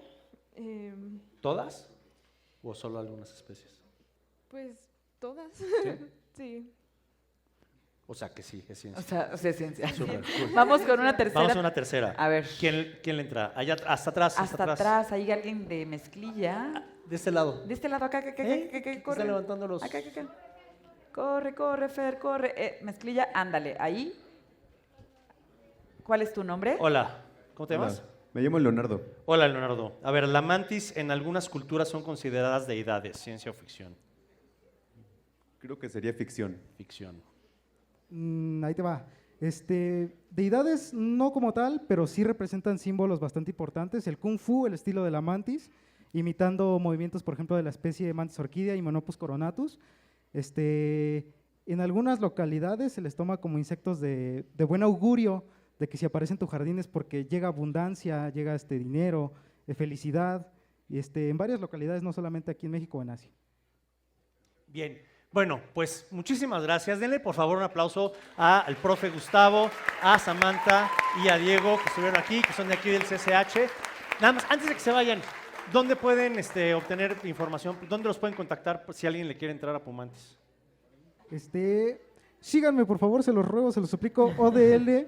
¿Todas? ¿O solo algunas especies? Pues todas. Sí. O sea que sí, es ciencia. O sea, ciencia. Súper cool. Vamos con una tercera. Vamos a una tercera. A ver. ¿Quién le entra? Allá, hasta atrás. Hasta atrás, hay alguien de mezclilla. De este lado. De este lado, acá, corre. Está levantando los... Acá. Corre, Fer, corre. Mezclilla, ándale, ahí. ¿Cuál es tu nombre? Hola, ¿cómo te llamas? Me llamo Leonardo. Hola, Leonardo. A ver, la mantis en algunas culturas son consideradas deidades, ciencia o ficción. Creo que sería ficción. Ficción. Ahí te va. Deidades no como tal, pero sí representan símbolos bastante importantes. El Kung Fu, el estilo de la mantis, imitando movimientos, por ejemplo, de la especie de Mantis orquídea y Monopus coronatus. En algunas localidades se les toma como insectos de buen augurio, de que si aparecen en tu jardín es porque llega abundancia, llega dinero, felicidad. Y en varias localidades, no solamente aquí en México o en Asia. Bien. Bueno, pues muchísimas gracias. Denle por favor un aplauso al profe Gustavo, a Samantha y a Diego que estuvieron aquí, que son de aquí del CCH. Nada más, antes de que se vayan, ¿dónde pueden obtener información? ¿Dónde los pueden contactar si alguien le quiere entrar a Pumantis? Síganme, por favor, se los ruego, se los suplico, odl.ff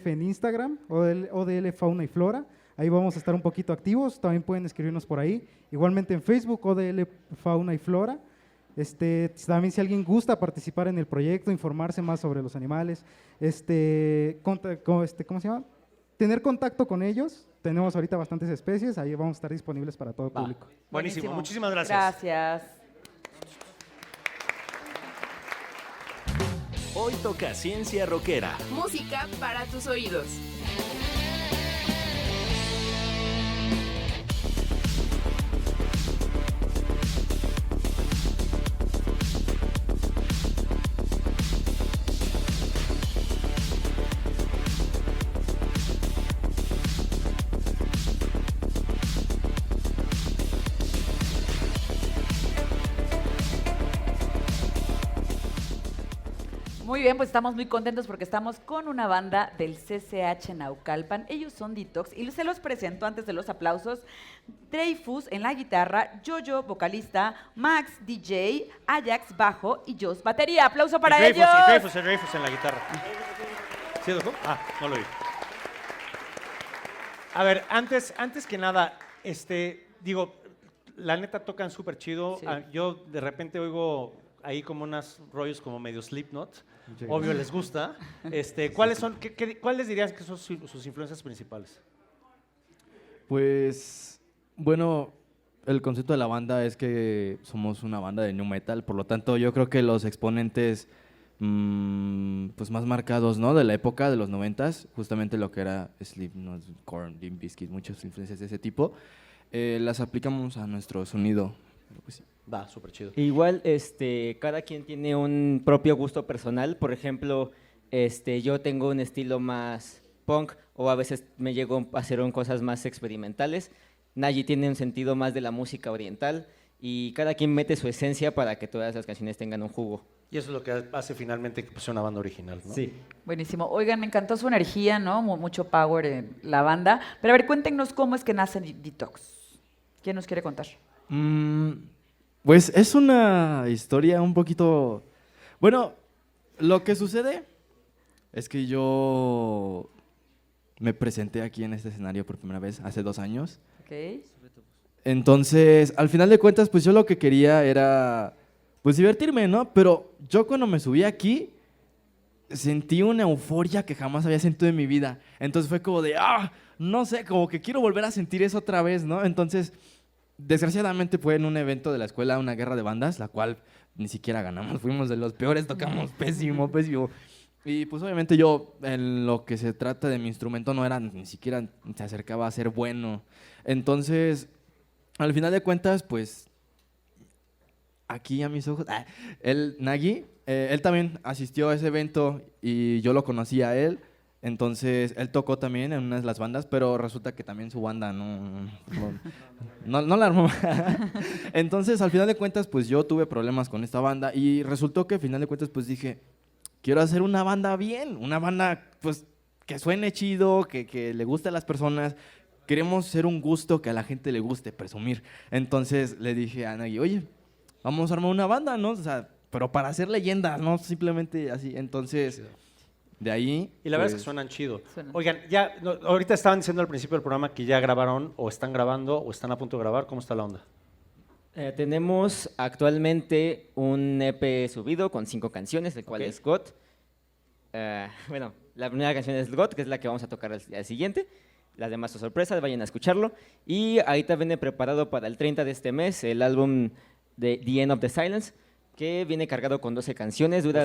en Instagram, odl Fauna y Flora. Ahí vamos a estar un poquito activos, también pueden escribirnos por ahí. Igualmente en Facebook, odl Fauna y Flora. También si alguien gusta participar en el proyecto, informarse más sobre los animales, ¿cómo se llama? Tener contacto con ellos. Tenemos ahorita bastantes especies, ahí vamos a estar disponibles para todo público. Buenísimo, muchísimas gracias. Gracias. Hoy toca Ciencia Rockera. Música para tus oídos. Muy bien, pues estamos muy contentos porque estamos con una banda del CCH Naucalpan. Ellos son Detox y se los presento antes de los aplausos. Dreyfus en la guitarra, Jojo vocalista, Max DJ, Ajax bajo y Jos batería. Aplauso para ellos. Y Dreyfus en la guitarra. ¿Sí, doctor? No lo vi. A ver, antes que nada, digo, la neta tocan súper chido. Sí. Yo de repente oigo ahí como unos rollos como medio Slipknot. Sí. Obvio les gusta. ¿Cuáles dirías que son sus influencias principales? Pues, bueno, el concepto de la banda es que somos una banda de nu metal, por lo tanto yo creo que los exponentes pues más marcados, ¿no?, de la época de los 90s, justamente lo que era Slipknot, Korn, Limp Bizkit, muchas influencias de ese tipo, las aplicamos a nuestro sonido. Pues sí. Va, súper chido. Igual, cada quien tiene un propio gusto personal. Por ejemplo, yo tengo un estilo más punk o a veces me llego a hacer cosas más experimentales. Nayi tiene un sentido más de la música oriental y cada quien mete su esencia para que todas las canciones tengan un jugo. Y eso es lo que hace finalmente que sea una banda original, ¿no? Sí. Buenísimo. Oigan, me encantó su energía, ¿no? Mucho power en la banda. Pero a ver, cuéntenos cómo es que nace Detox. ¿Quién nos quiere contar? Pues es una historia un poquito... Bueno, lo que sucede es que yo me presenté aquí en este escenario por primera vez hace 2 años. Ok. Entonces, al final de cuentas, pues yo lo que quería era, pues divertirme, ¿no? Pero yo cuando me subí aquí, sentí una euforia que jamás había sentido en mi vida. Entonces fue como de, no sé, como que quiero volver a sentir eso otra vez, ¿no? Entonces... Desgraciadamente fue en un evento de la escuela, una guerra de bandas, la cual ni siquiera ganamos, fuimos de los peores, tocamos pésimo. Y pues obviamente yo, en lo que se trata de mi instrumento, no era, ni siquiera se acercaba a ser bueno. Entonces, al final de cuentas, pues, aquí a mis ojos, Nagi, él también asistió a ese evento y yo lo conocí a él. Entonces, él tocó también en una de las bandas, pero resulta que también su banda no la armó. Entonces, al final de cuentas, pues yo tuve problemas con esta banda y resultó que al final de cuentas, pues dije, quiero hacer una banda bien, una banda pues que suene chido, que le guste a las personas. Queremos ser un gusto que a la gente le guste, presumir. Entonces, le dije a Nagui, oye, vamos a armar una banda, ¿no? O sea, pero para hacer leyendas, no simplemente así. Entonces... De ahí. Y la verdad es que suenan chido. Oigan, ya, ahorita estaban diciendo al principio del programa que ya grabaron, o están grabando, o están a punto de grabar. ¿Cómo está la onda? Tenemos actualmente un EP subido con 5 canciones, el cual es God. Bueno, la primera canción es God, que es la que vamos a tocar al siguiente. Las demás son sorpresas, vayan a escucharlo. Y ahorita viene preparado para el 30 de este mes el álbum de The End of the Silence, que viene cargado con 12 canciones, dura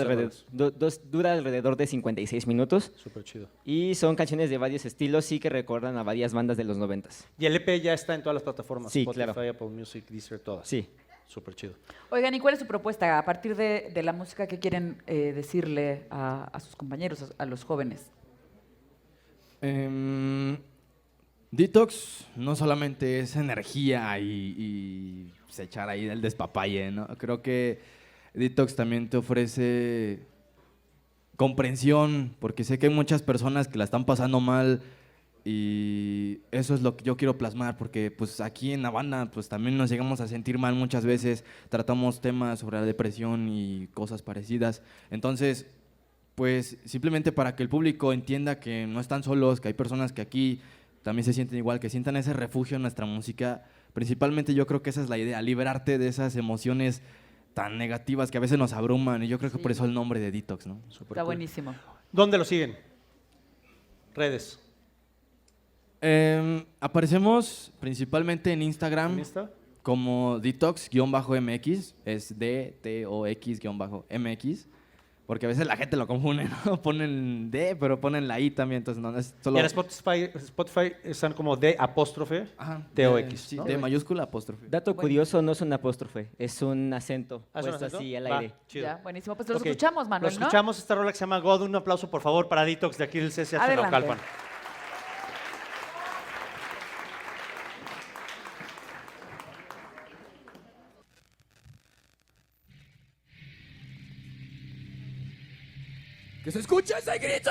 alrededor de 56 minutos. Súper chido. Y son canciones de varios estilos, sí que recuerdan a varias bandas de los 90s. Y el EP ya está en todas las plataformas, sí, Spotify, claro. Apple Music, Deezer, todas. Sí. Súper chido. Oigan, ¿y cuál es su propuesta a partir de la música que quieren decirle a sus compañeros, a los jóvenes? Detox no solamente es energía y se echar ahí del despapalle, ¿no? Creo que Detox también te ofrece comprensión, porque sé que hay muchas personas que la están pasando mal y eso es lo que yo quiero plasmar, porque pues aquí en la banda pues también nos llegamos a sentir mal muchas veces, tratamos temas sobre la depresión y cosas parecidas. Entonces, pues simplemente para que el público entienda que no están solos, que hay personas que aquí también se sienten igual, que sientan ese refugio en nuestra música. Principalmente yo creo que esa es la idea, liberarte de esas emociones tan negativas que a veces nos abruman, y yo creo que por eso el nombre de Detox, ¿no? Está buenísimo. ¿Dónde lo siguen? Redes. Aparecemos principalmente en Instagram. ¿En Insta? Como Detox-MX, es DTOX-MX, porque a veces la gente lo confunde, ¿no? Ponen D, pero ponen la I también, entonces no es solo... Y en Spotify están como D apóstrofe, TOX. Sí, ¿no? D mayúscula apóstrofe. Dato curioso, no es un apóstrofe, es un acento ¿Es un puesto acento? así al Va, aire. chido. Ya, buenísimo. Pues los Ok. escuchamos, Manuel, Lo ¿no? escuchamos, esta rola que se llama God. Un aplauso, por favor, para Detox de aquí del CCH Adelante. Naucalpan. ¡Que se escuche ese grito!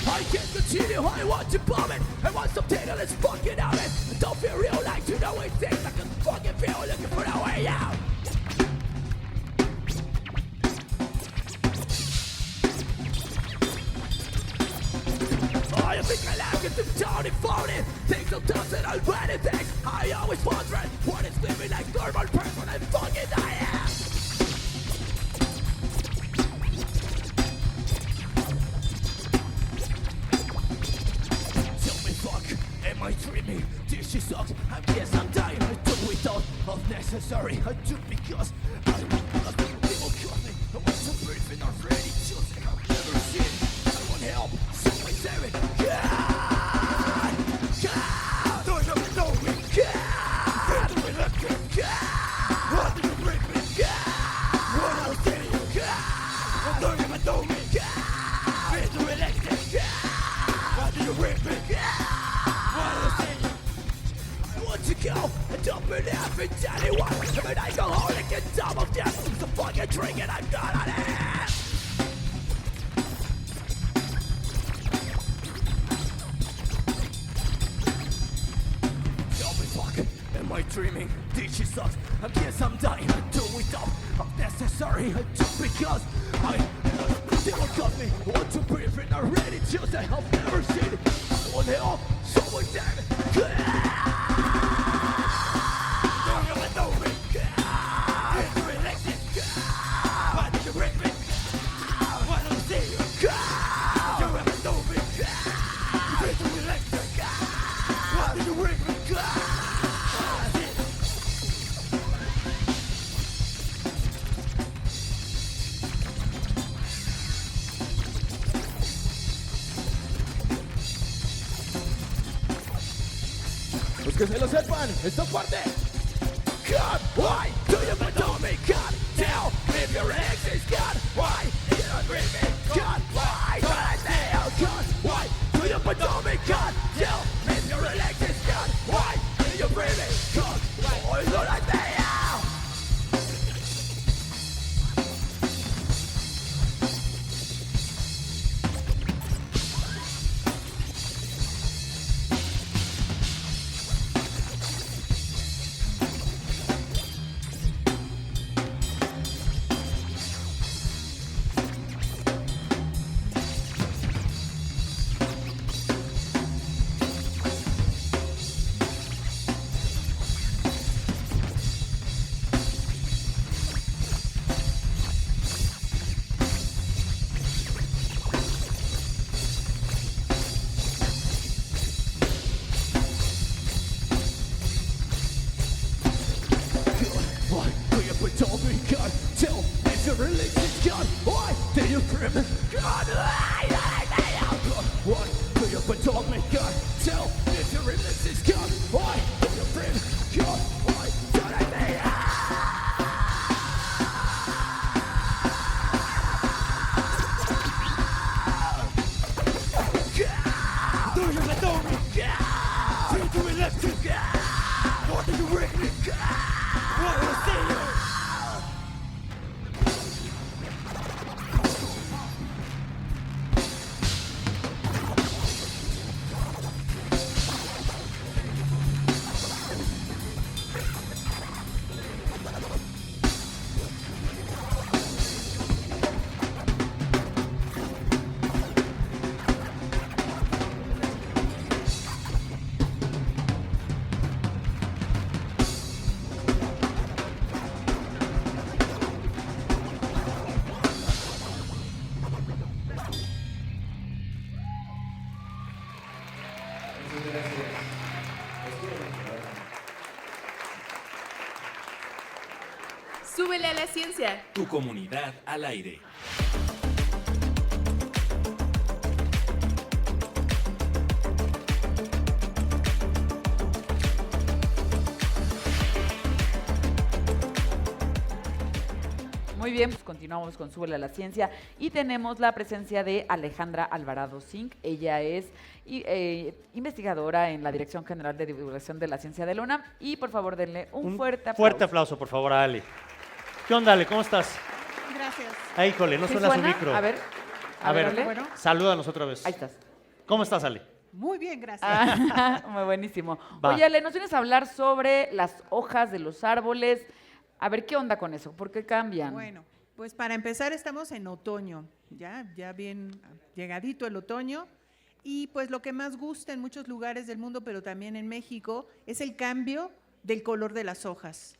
I can't continue, I want to bomb it. I want something that's fucking out it. Don't feel real like to know it things I can fucking feel looking for a way out. I think I laugh at the town and found it. Things sometimes that I'll run it back. I always wondered what is living like normal person and fucking I am. Tell me, fuck, am I dreaming? This shit sucks. I guess I'm dying. I do it all unnecessary. I do because I want people kill me. I want to breathe in already. Choosing I've never seen. I want help. So I save it. God! God! Don't you know me? God! Can't do it like this. God! What did you bring me? God! What I was telling you? God! Don't you know me? God! Can't do it like this. God! What did you bring me? God! What I was telling you? I want to go and don't believe in anyone. But I go hard. drink it, I'm good at it. Don't be fucking, am I dreaming? This shit sucks, I guess I'm dying. I do it all unnecessary, I do because they won't cut me. Want to breathe in already, just I have never seen it. I want help, someone damn it. Don't ever know me. It's relaxing. Why did you break me? Why don't I see you? Don't ever know me. It's relaxing. Why did you break me? Los que se lo sepan, esta parte. God, why do you betray me? God, tell me if your ex is God. Why you don't bring me? God, why should I stay out? God, why do you betray me? God, tell me if your ex is God. Why do you bring me? God, why should I stay out? Why do you betray me? God, tell me if your religion is God. Why do you bring me? God, why do you betray me? God, tell me if your religion is God. Why do you bring me? God, why should I stay out? Do you betray me? God, do you relax me? God, why do you break me? God, why do I see you? Súbele a la ciencia. Tu comunidad al aire. Muy bien, pues continuamos con Súbele a la Ciencia y tenemos la presencia de Alejandra Alvarado Zink. Ella es investigadora en la Dirección General de Divulgación de la Ciencia de la UNAM y por favor denle un fuerte aplauso. Fuerte aplauso, por favor, a Ale. ¿Qué onda, Ale? ¿Cómo estás? Gracias. Ay, híjole, no ¿Sí suena su suena? micro. A ver, Ale. Bueno. Salúdanos otra vez. Ahí estás. ¿Cómo estás, Ale? Muy bien, gracias. Muy buenísimo. Va. Oye, Ale, nos vienes a hablar sobre las hojas de los árboles. A ver, ¿qué onda con eso? ¿Por qué cambian? Bueno, pues para empezar estamos en otoño, ya bien llegadito el otoño. Y pues lo que más gusta en muchos lugares del mundo, pero también en México, es el cambio del color de las hojas.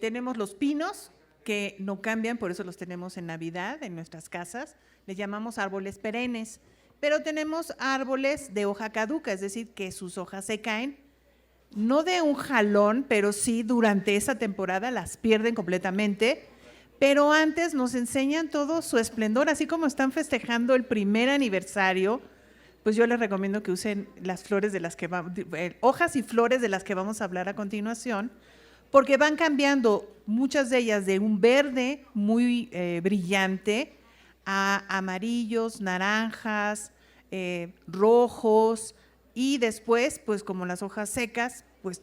Tenemos los pinos, que no cambian, por eso los tenemos en Navidad, en nuestras casas. Les llamamos árboles perennes. Pero tenemos árboles de hoja caduca, es decir, que sus hojas se caen, no de un jalón, pero sí durante esa temporada las pierden completamente. Pero antes nos enseñan todo su esplendor, así como están festejando el primer aniversario, pues yo les recomiendo que usen las flores de las que hojas y flores de las que vamos a hablar a continuación, porque van cambiando muchas de ellas de un verde muy brillante a amarillos, naranjas, rojos, y después, pues como las hojas secas, pues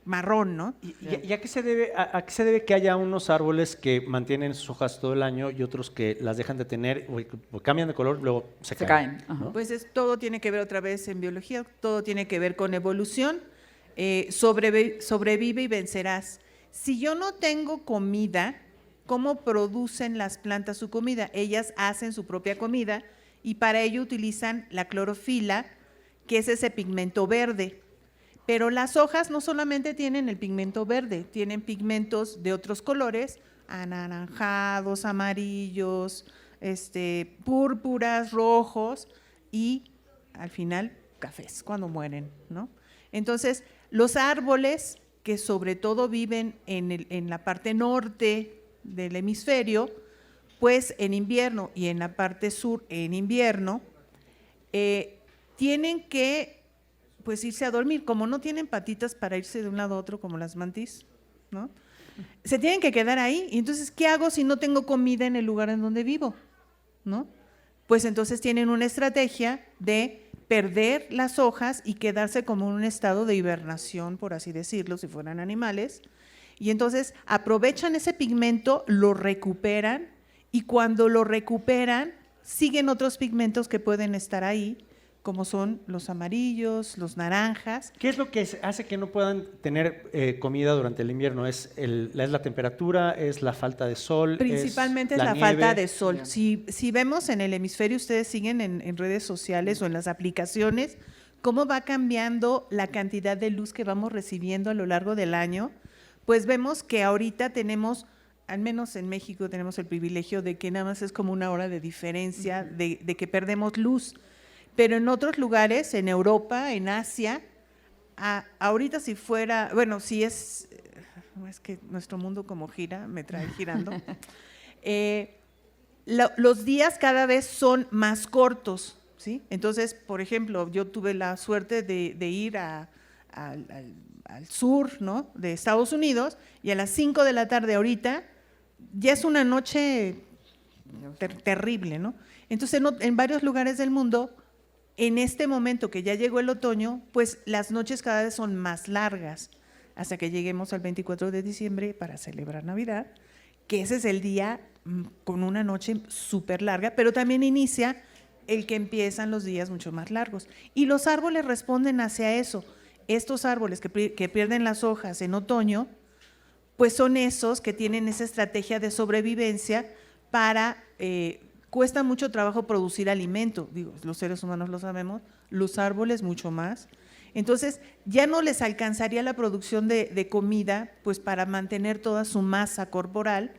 marrón, ¿no? ¿Y a qué se debe que haya unos árboles que mantienen sus hojas todo el año y otros que las dejan de tener o cambian de color, luego se caen? ¿No? Pues todo tiene que ver otra vez en biología, todo tiene que ver con evolución. Sobrevive y vencerás. Si yo no tengo comida, ¿cómo producen las plantas su comida? Ellas hacen su propia comida y para ello utilizan la clorofila, que es ese pigmento verde. Pero las hojas no solamente tienen el pigmento verde, tienen pigmentos de otros colores, anaranjados, amarillos, púrpuras, rojos y al final cafés cuando mueren, ¿no? Entonces, los árboles que sobre todo viven en la parte norte del hemisferio, pues en invierno y en la parte sur en invierno, tienen que pues irse a dormir, como no tienen patitas para irse de un lado a otro como las mantis, ¿no? Se tienen que quedar ahí, y entonces, ¿qué hago si no tengo comida en el lugar en donde vivo? ¿No? Pues entonces tienen una estrategia de perder las hojas y quedarse como en un estado de hibernación, por así decirlo, si fueran animales, y entonces aprovechan ese pigmento, lo recuperan, y cuando lo recuperan, siguen otros pigmentos que pueden estar ahí, como son los amarillos, los naranjas. ¿Qué es lo que hace que no puedan tener comida durante el invierno? ¿Es la temperatura? ¿Es la falta de sol? Principalmente es la falta de sol. Si vemos en el hemisferio, ustedes siguen en redes sociales o en las aplicaciones, cómo va cambiando la cantidad de luz que vamos recibiendo a lo largo del año, pues vemos que ahorita tenemos, al menos en México tenemos el privilegio de que nada más es como una hora de diferencia de que perdemos luz. Pero en otros lugares, en Europa, en Asia, ahorita si fuera, bueno, si es que nuestro mundo como gira, me trae girando, los días cada vez son más cortos, ¿sí? Entonces, por ejemplo, yo tuve la suerte de ir al sur, ¿no?, de Estados Unidos, y a las 5 de la tarde ahorita ya es una noche terrible, ¿no? Entonces, en varios lugares del mundo, en este momento que ya llegó el otoño, pues las noches cada vez son más largas, hasta que lleguemos al 24 de diciembre para celebrar Navidad, que ese es el día con una noche súper larga, pero también inicia el que empiezan los días mucho más largos. Y los árboles responden hacia eso. Estos árboles que pierden las hojas en otoño, pues son esos que tienen esa estrategia de sobrevivencia para... cuesta mucho trabajo producir alimento, digo, los seres humanos lo sabemos, los árboles mucho más. Entonces, ya no les alcanzaría la producción de comida, pues para mantener toda su masa corporal,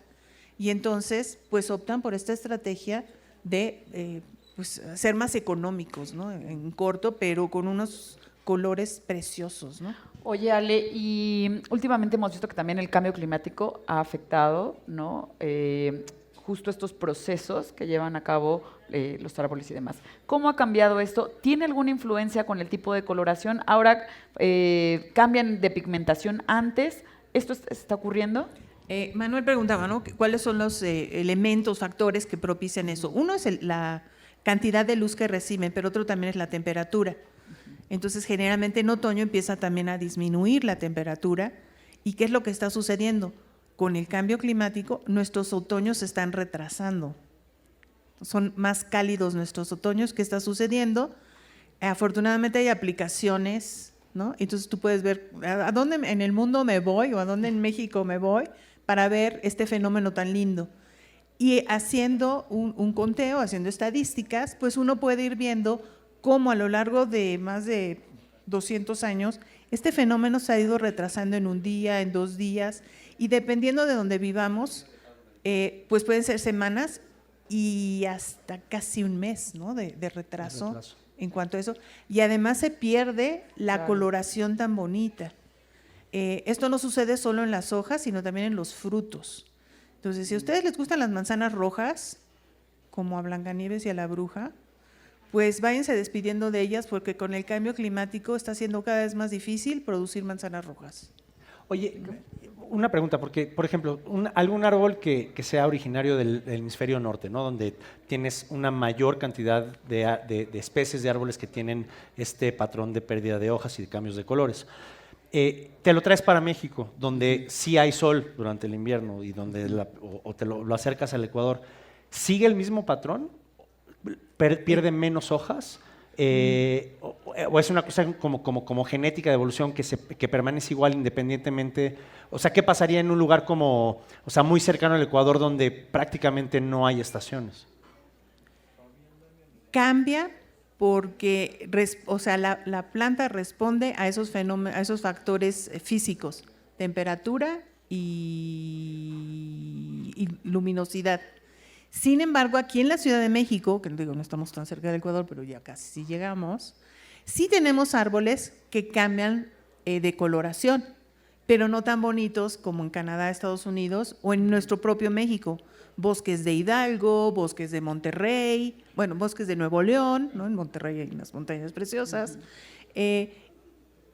y entonces, pues optan por esta estrategia de pues, ser más económicos, ¿no? En corto, pero con unos colores preciosos, ¿no? Oye, Ale, y últimamente hemos visto que también el cambio climático ha afectado, ¿no?, justo estos procesos que llevan a cabo los árboles y demás. ¿Cómo ha cambiado esto? ¿Tiene alguna influencia con el tipo de coloración? Ahora cambian de pigmentación antes. ¿Esto está ocurriendo? Manuel preguntaba, ¿no?, ¿cuáles son los elementos, factores que propician eso? Uno es la cantidad de luz que reciben, pero otro también es la temperatura. Entonces, generalmente en otoño empieza también a disminuir la temperatura. ¿Y qué es lo que está sucediendo? Con el cambio climático, nuestros otoños se están retrasando. Son más cálidos nuestros otoños. ¿Qué está sucediendo? Afortunadamente hay aplicaciones, ¿no? Entonces tú puedes ver a dónde en el mundo me voy o a dónde en México me voy para ver este fenómeno tan lindo. Y haciendo un conteo, haciendo estadísticas, pues uno puede ir viendo cómo a lo largo de más de 200 años este fenómeno se ha ido retrasando en un día, en 2 días, y dependiendo de donde vivamos, pues pueden ser semanas y hasta casi un mes, ¿no?, de retraso en cuanto a eso. Y además se pierde la coloración tan bonita. Esto no sucede solo en las hojas, sino también en los frutos. Entonces, si a ustedes les gustan las manzanas rojas, como a Blancanieves y a la bruja, pues váyanse despidiendo de ellas, porque con el cambio climático está siendo cada vez más difícil producir manzanas rojas. Oye, una pregunta, porque, por ejemplo, algún árbol que sea originario del hemisferio norte, ¿no?, donde tienes una mayor cantidad de especies de árboles que tienen este patrón de pérdida de hojas y de cambios de colores. te lo traes para México, donde sí hay sol durante el invierno y donde o te lo acercas al Ecuador. ¿Sigue el mismo patrón? ¿Pierde menos hojas? ¿O es una cosa como genética de evolución que permanece igual independientemente? O sea, ¿qué pasaría en un lugar como, o sea, muy cercano al Ecuador donde prácticamente no hay estaciones? Cambia porque o sea, la planta responde a esos fenómenos, a esos factores físicos, temperatura y luminosidad. Sin embargo, aquí en la Ciudad de México, que digo, no estamos tan cerca del Ecuador, pero ya casi llegamos, sí tenemos árboles que cambian de coloración, pero no tan bonitos como en Canadá, Estados Unidos o en nuestro propio México. Bosques de Hidalgo, bosques de Monterrey, bueno, bosques de Nuevo León, ¿no? En Monterrey hay unas montañas preciosas.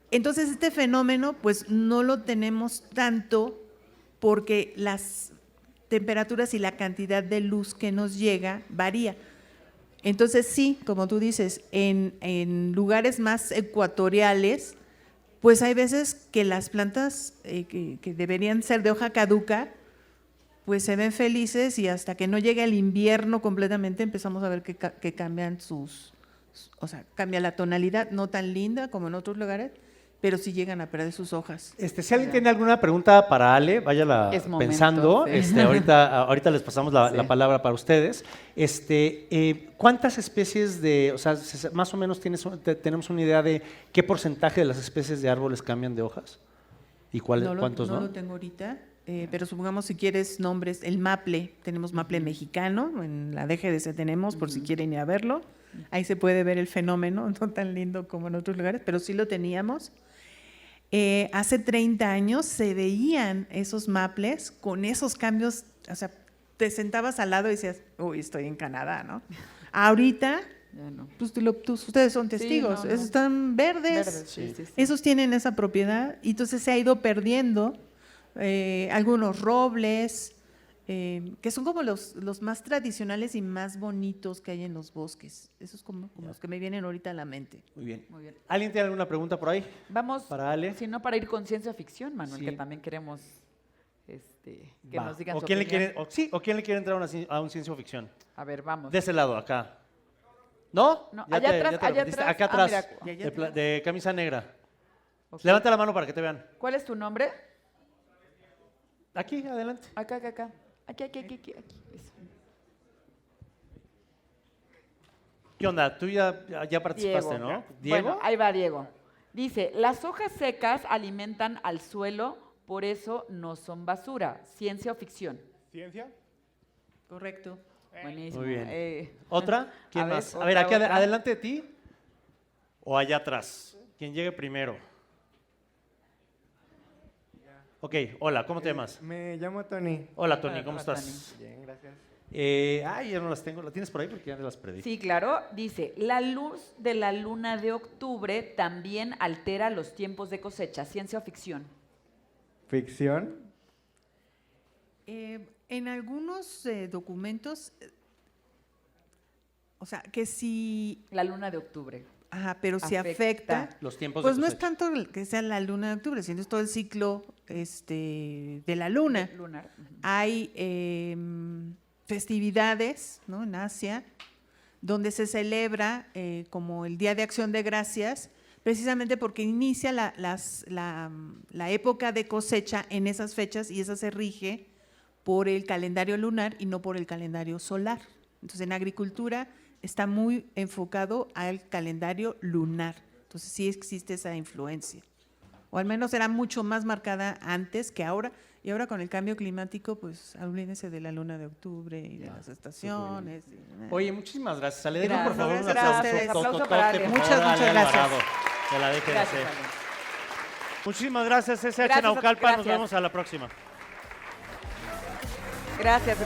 Entonces, este fenómeno, pues no lo tenemos tanto porque las temperaturas y la cantidad de luz que nos llega varía. Entonces sí, como tú dices, en lugares más ecuatoriales, pues hay veces que las plantas que deberían ser de hoja caduca, pues se ven felices y hasta que no llegue el invierno completamente empezamos a ver que cambian o sea, cambia la tonalidad, no tan linda como en otros lugares, pero sí llegan a perder sus hojas. Si alguien tiene alguna pregunta para Ale, váyala pensando. Sí. Ahorita les pasamos la palabra para ustedes. ¿Cuántas especies o sea, más o menos tenemos una idea de qué porcentaje de las especies de árboles cambian de hojas? ¿Y cuántos no? No lo tengo ahorita, pero supongamos si quieres nombres, el maple, tenemos maple mexicano, en la DGDC tenemos, por si quieren ir a verlo. Ahí se puede ver el fenómeno, no tan lindo como en otros lugares, pero sí lo teníamos. Hace 30 años se veían esos maples con esos cambios, o sea, te sentabas al lado y decías, uy, estoy en Canadá, ¿no? Ahorita, pues ustedes son testigos, Sí, no. esos están verdes, Sí. esos tienen esa propiedad, y entonces se ha ido perdiendo algunos robles, que son como los más tradicionales y más bonitos que hay en los bosques. Esos como los que me vienen ahorita a la mente. Muy bien. ¿Alguien tiene alguna pregunta por ahí? Vamos, para Ale. si no, para ir con ciencia ficción, Manuel, Sí. que también queremos que Va. nos digan ¿O su quién le opinión. quiere, ¿O quién le quiere entrar a un ciencia ficción? A ver, vamos. De ese lado, acá. ¿No? No, Ya allá te- atrás, ya te allá repetiste. atrás. Acá Ah, atrás, mira. de camisa negra. Ok. Levanta la mano para que te vean. ¿Cuál es tu nombre? Aquí, adelante. Acá. Aquí. Eso. ¿Qué onda? Tú ya participaste, Diego. ¿no? ¿Diego? Bueno, ahí va Diego. Dice, las hojas secas alimentan al suelo, por eso no son basura. ¿Ciencia o ficción? ¿Ciencia? Correcto. Buenísimo. Muy bien. ¿Otra? ¿Quién más? A otra, ver, aquí otra. adelante de ti o allá atrás. ¿Quién llegue primero? Ok, hola, ¿cómo te llamas? Me llamo Tony. Hola, Tony, ¿cómo estás? Bien, gracias. Ya no las tengo. ¿La tienes por ahí? Porque ya me las perdí. Sí, claro. Dice, la luz de la luna de octubre también altera los tiempos de cosecha. ¿Ciencia o ficción? ¿Ficción? En algunos documentos, o sea, que si... La luna de octubre. Ajá, pero si afecta los tiempos pues de no es cosecha. tanto que sea la luna de octubre, sino es todo el ciclo de la luna. Lunar. Hay festividades, ¿no? En Asia, donde se celebra como el Día de Acción de Gracias, precisamente porque inicia la época de cosecha en esas fechas y esa se rige por el calendario lunar y no por el calendario solar. Entonces, en agricultura está muy enfocado al calendario lunar. Entonces, sí existe esa influencia. O al menos era mucho más marcada antes que ahora. Y ahora con el cambio climático, pues, olvídense de la luna de octubre y de las estaciones. Oye, muchísimas gracias. Ale, den Gracias, por favor un gracias a aplauso. ustedes. Tototote, para Ale. por Muchas favor, Ale gracias. Alvarado, de la DGDC. Gracias, Ale. Muchísimas gracias, SH Gracias, Naucalpan. Nos gracias. vemos a la próxima. Gracias.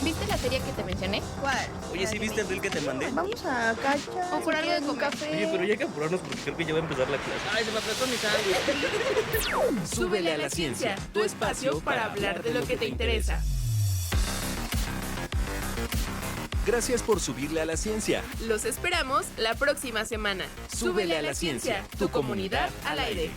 ¿Viste la serie que te mencioné? ¿Cuál? Oye, ¿sí viste el reel que te mandé? Vamos a Cacha. O por algo de café. Oye, pero ya hay que apurarnos porque creo que ya va a empezar la clase. ¡Ay, se me apretó mi sándwich! Súbele a la ciencia, tu espacio para hablar de lo que te interesa. Gracias por subirle a la ciencia. Los esperamos la próxima semana. Súbele a la ciencia, tu comunidad al aire.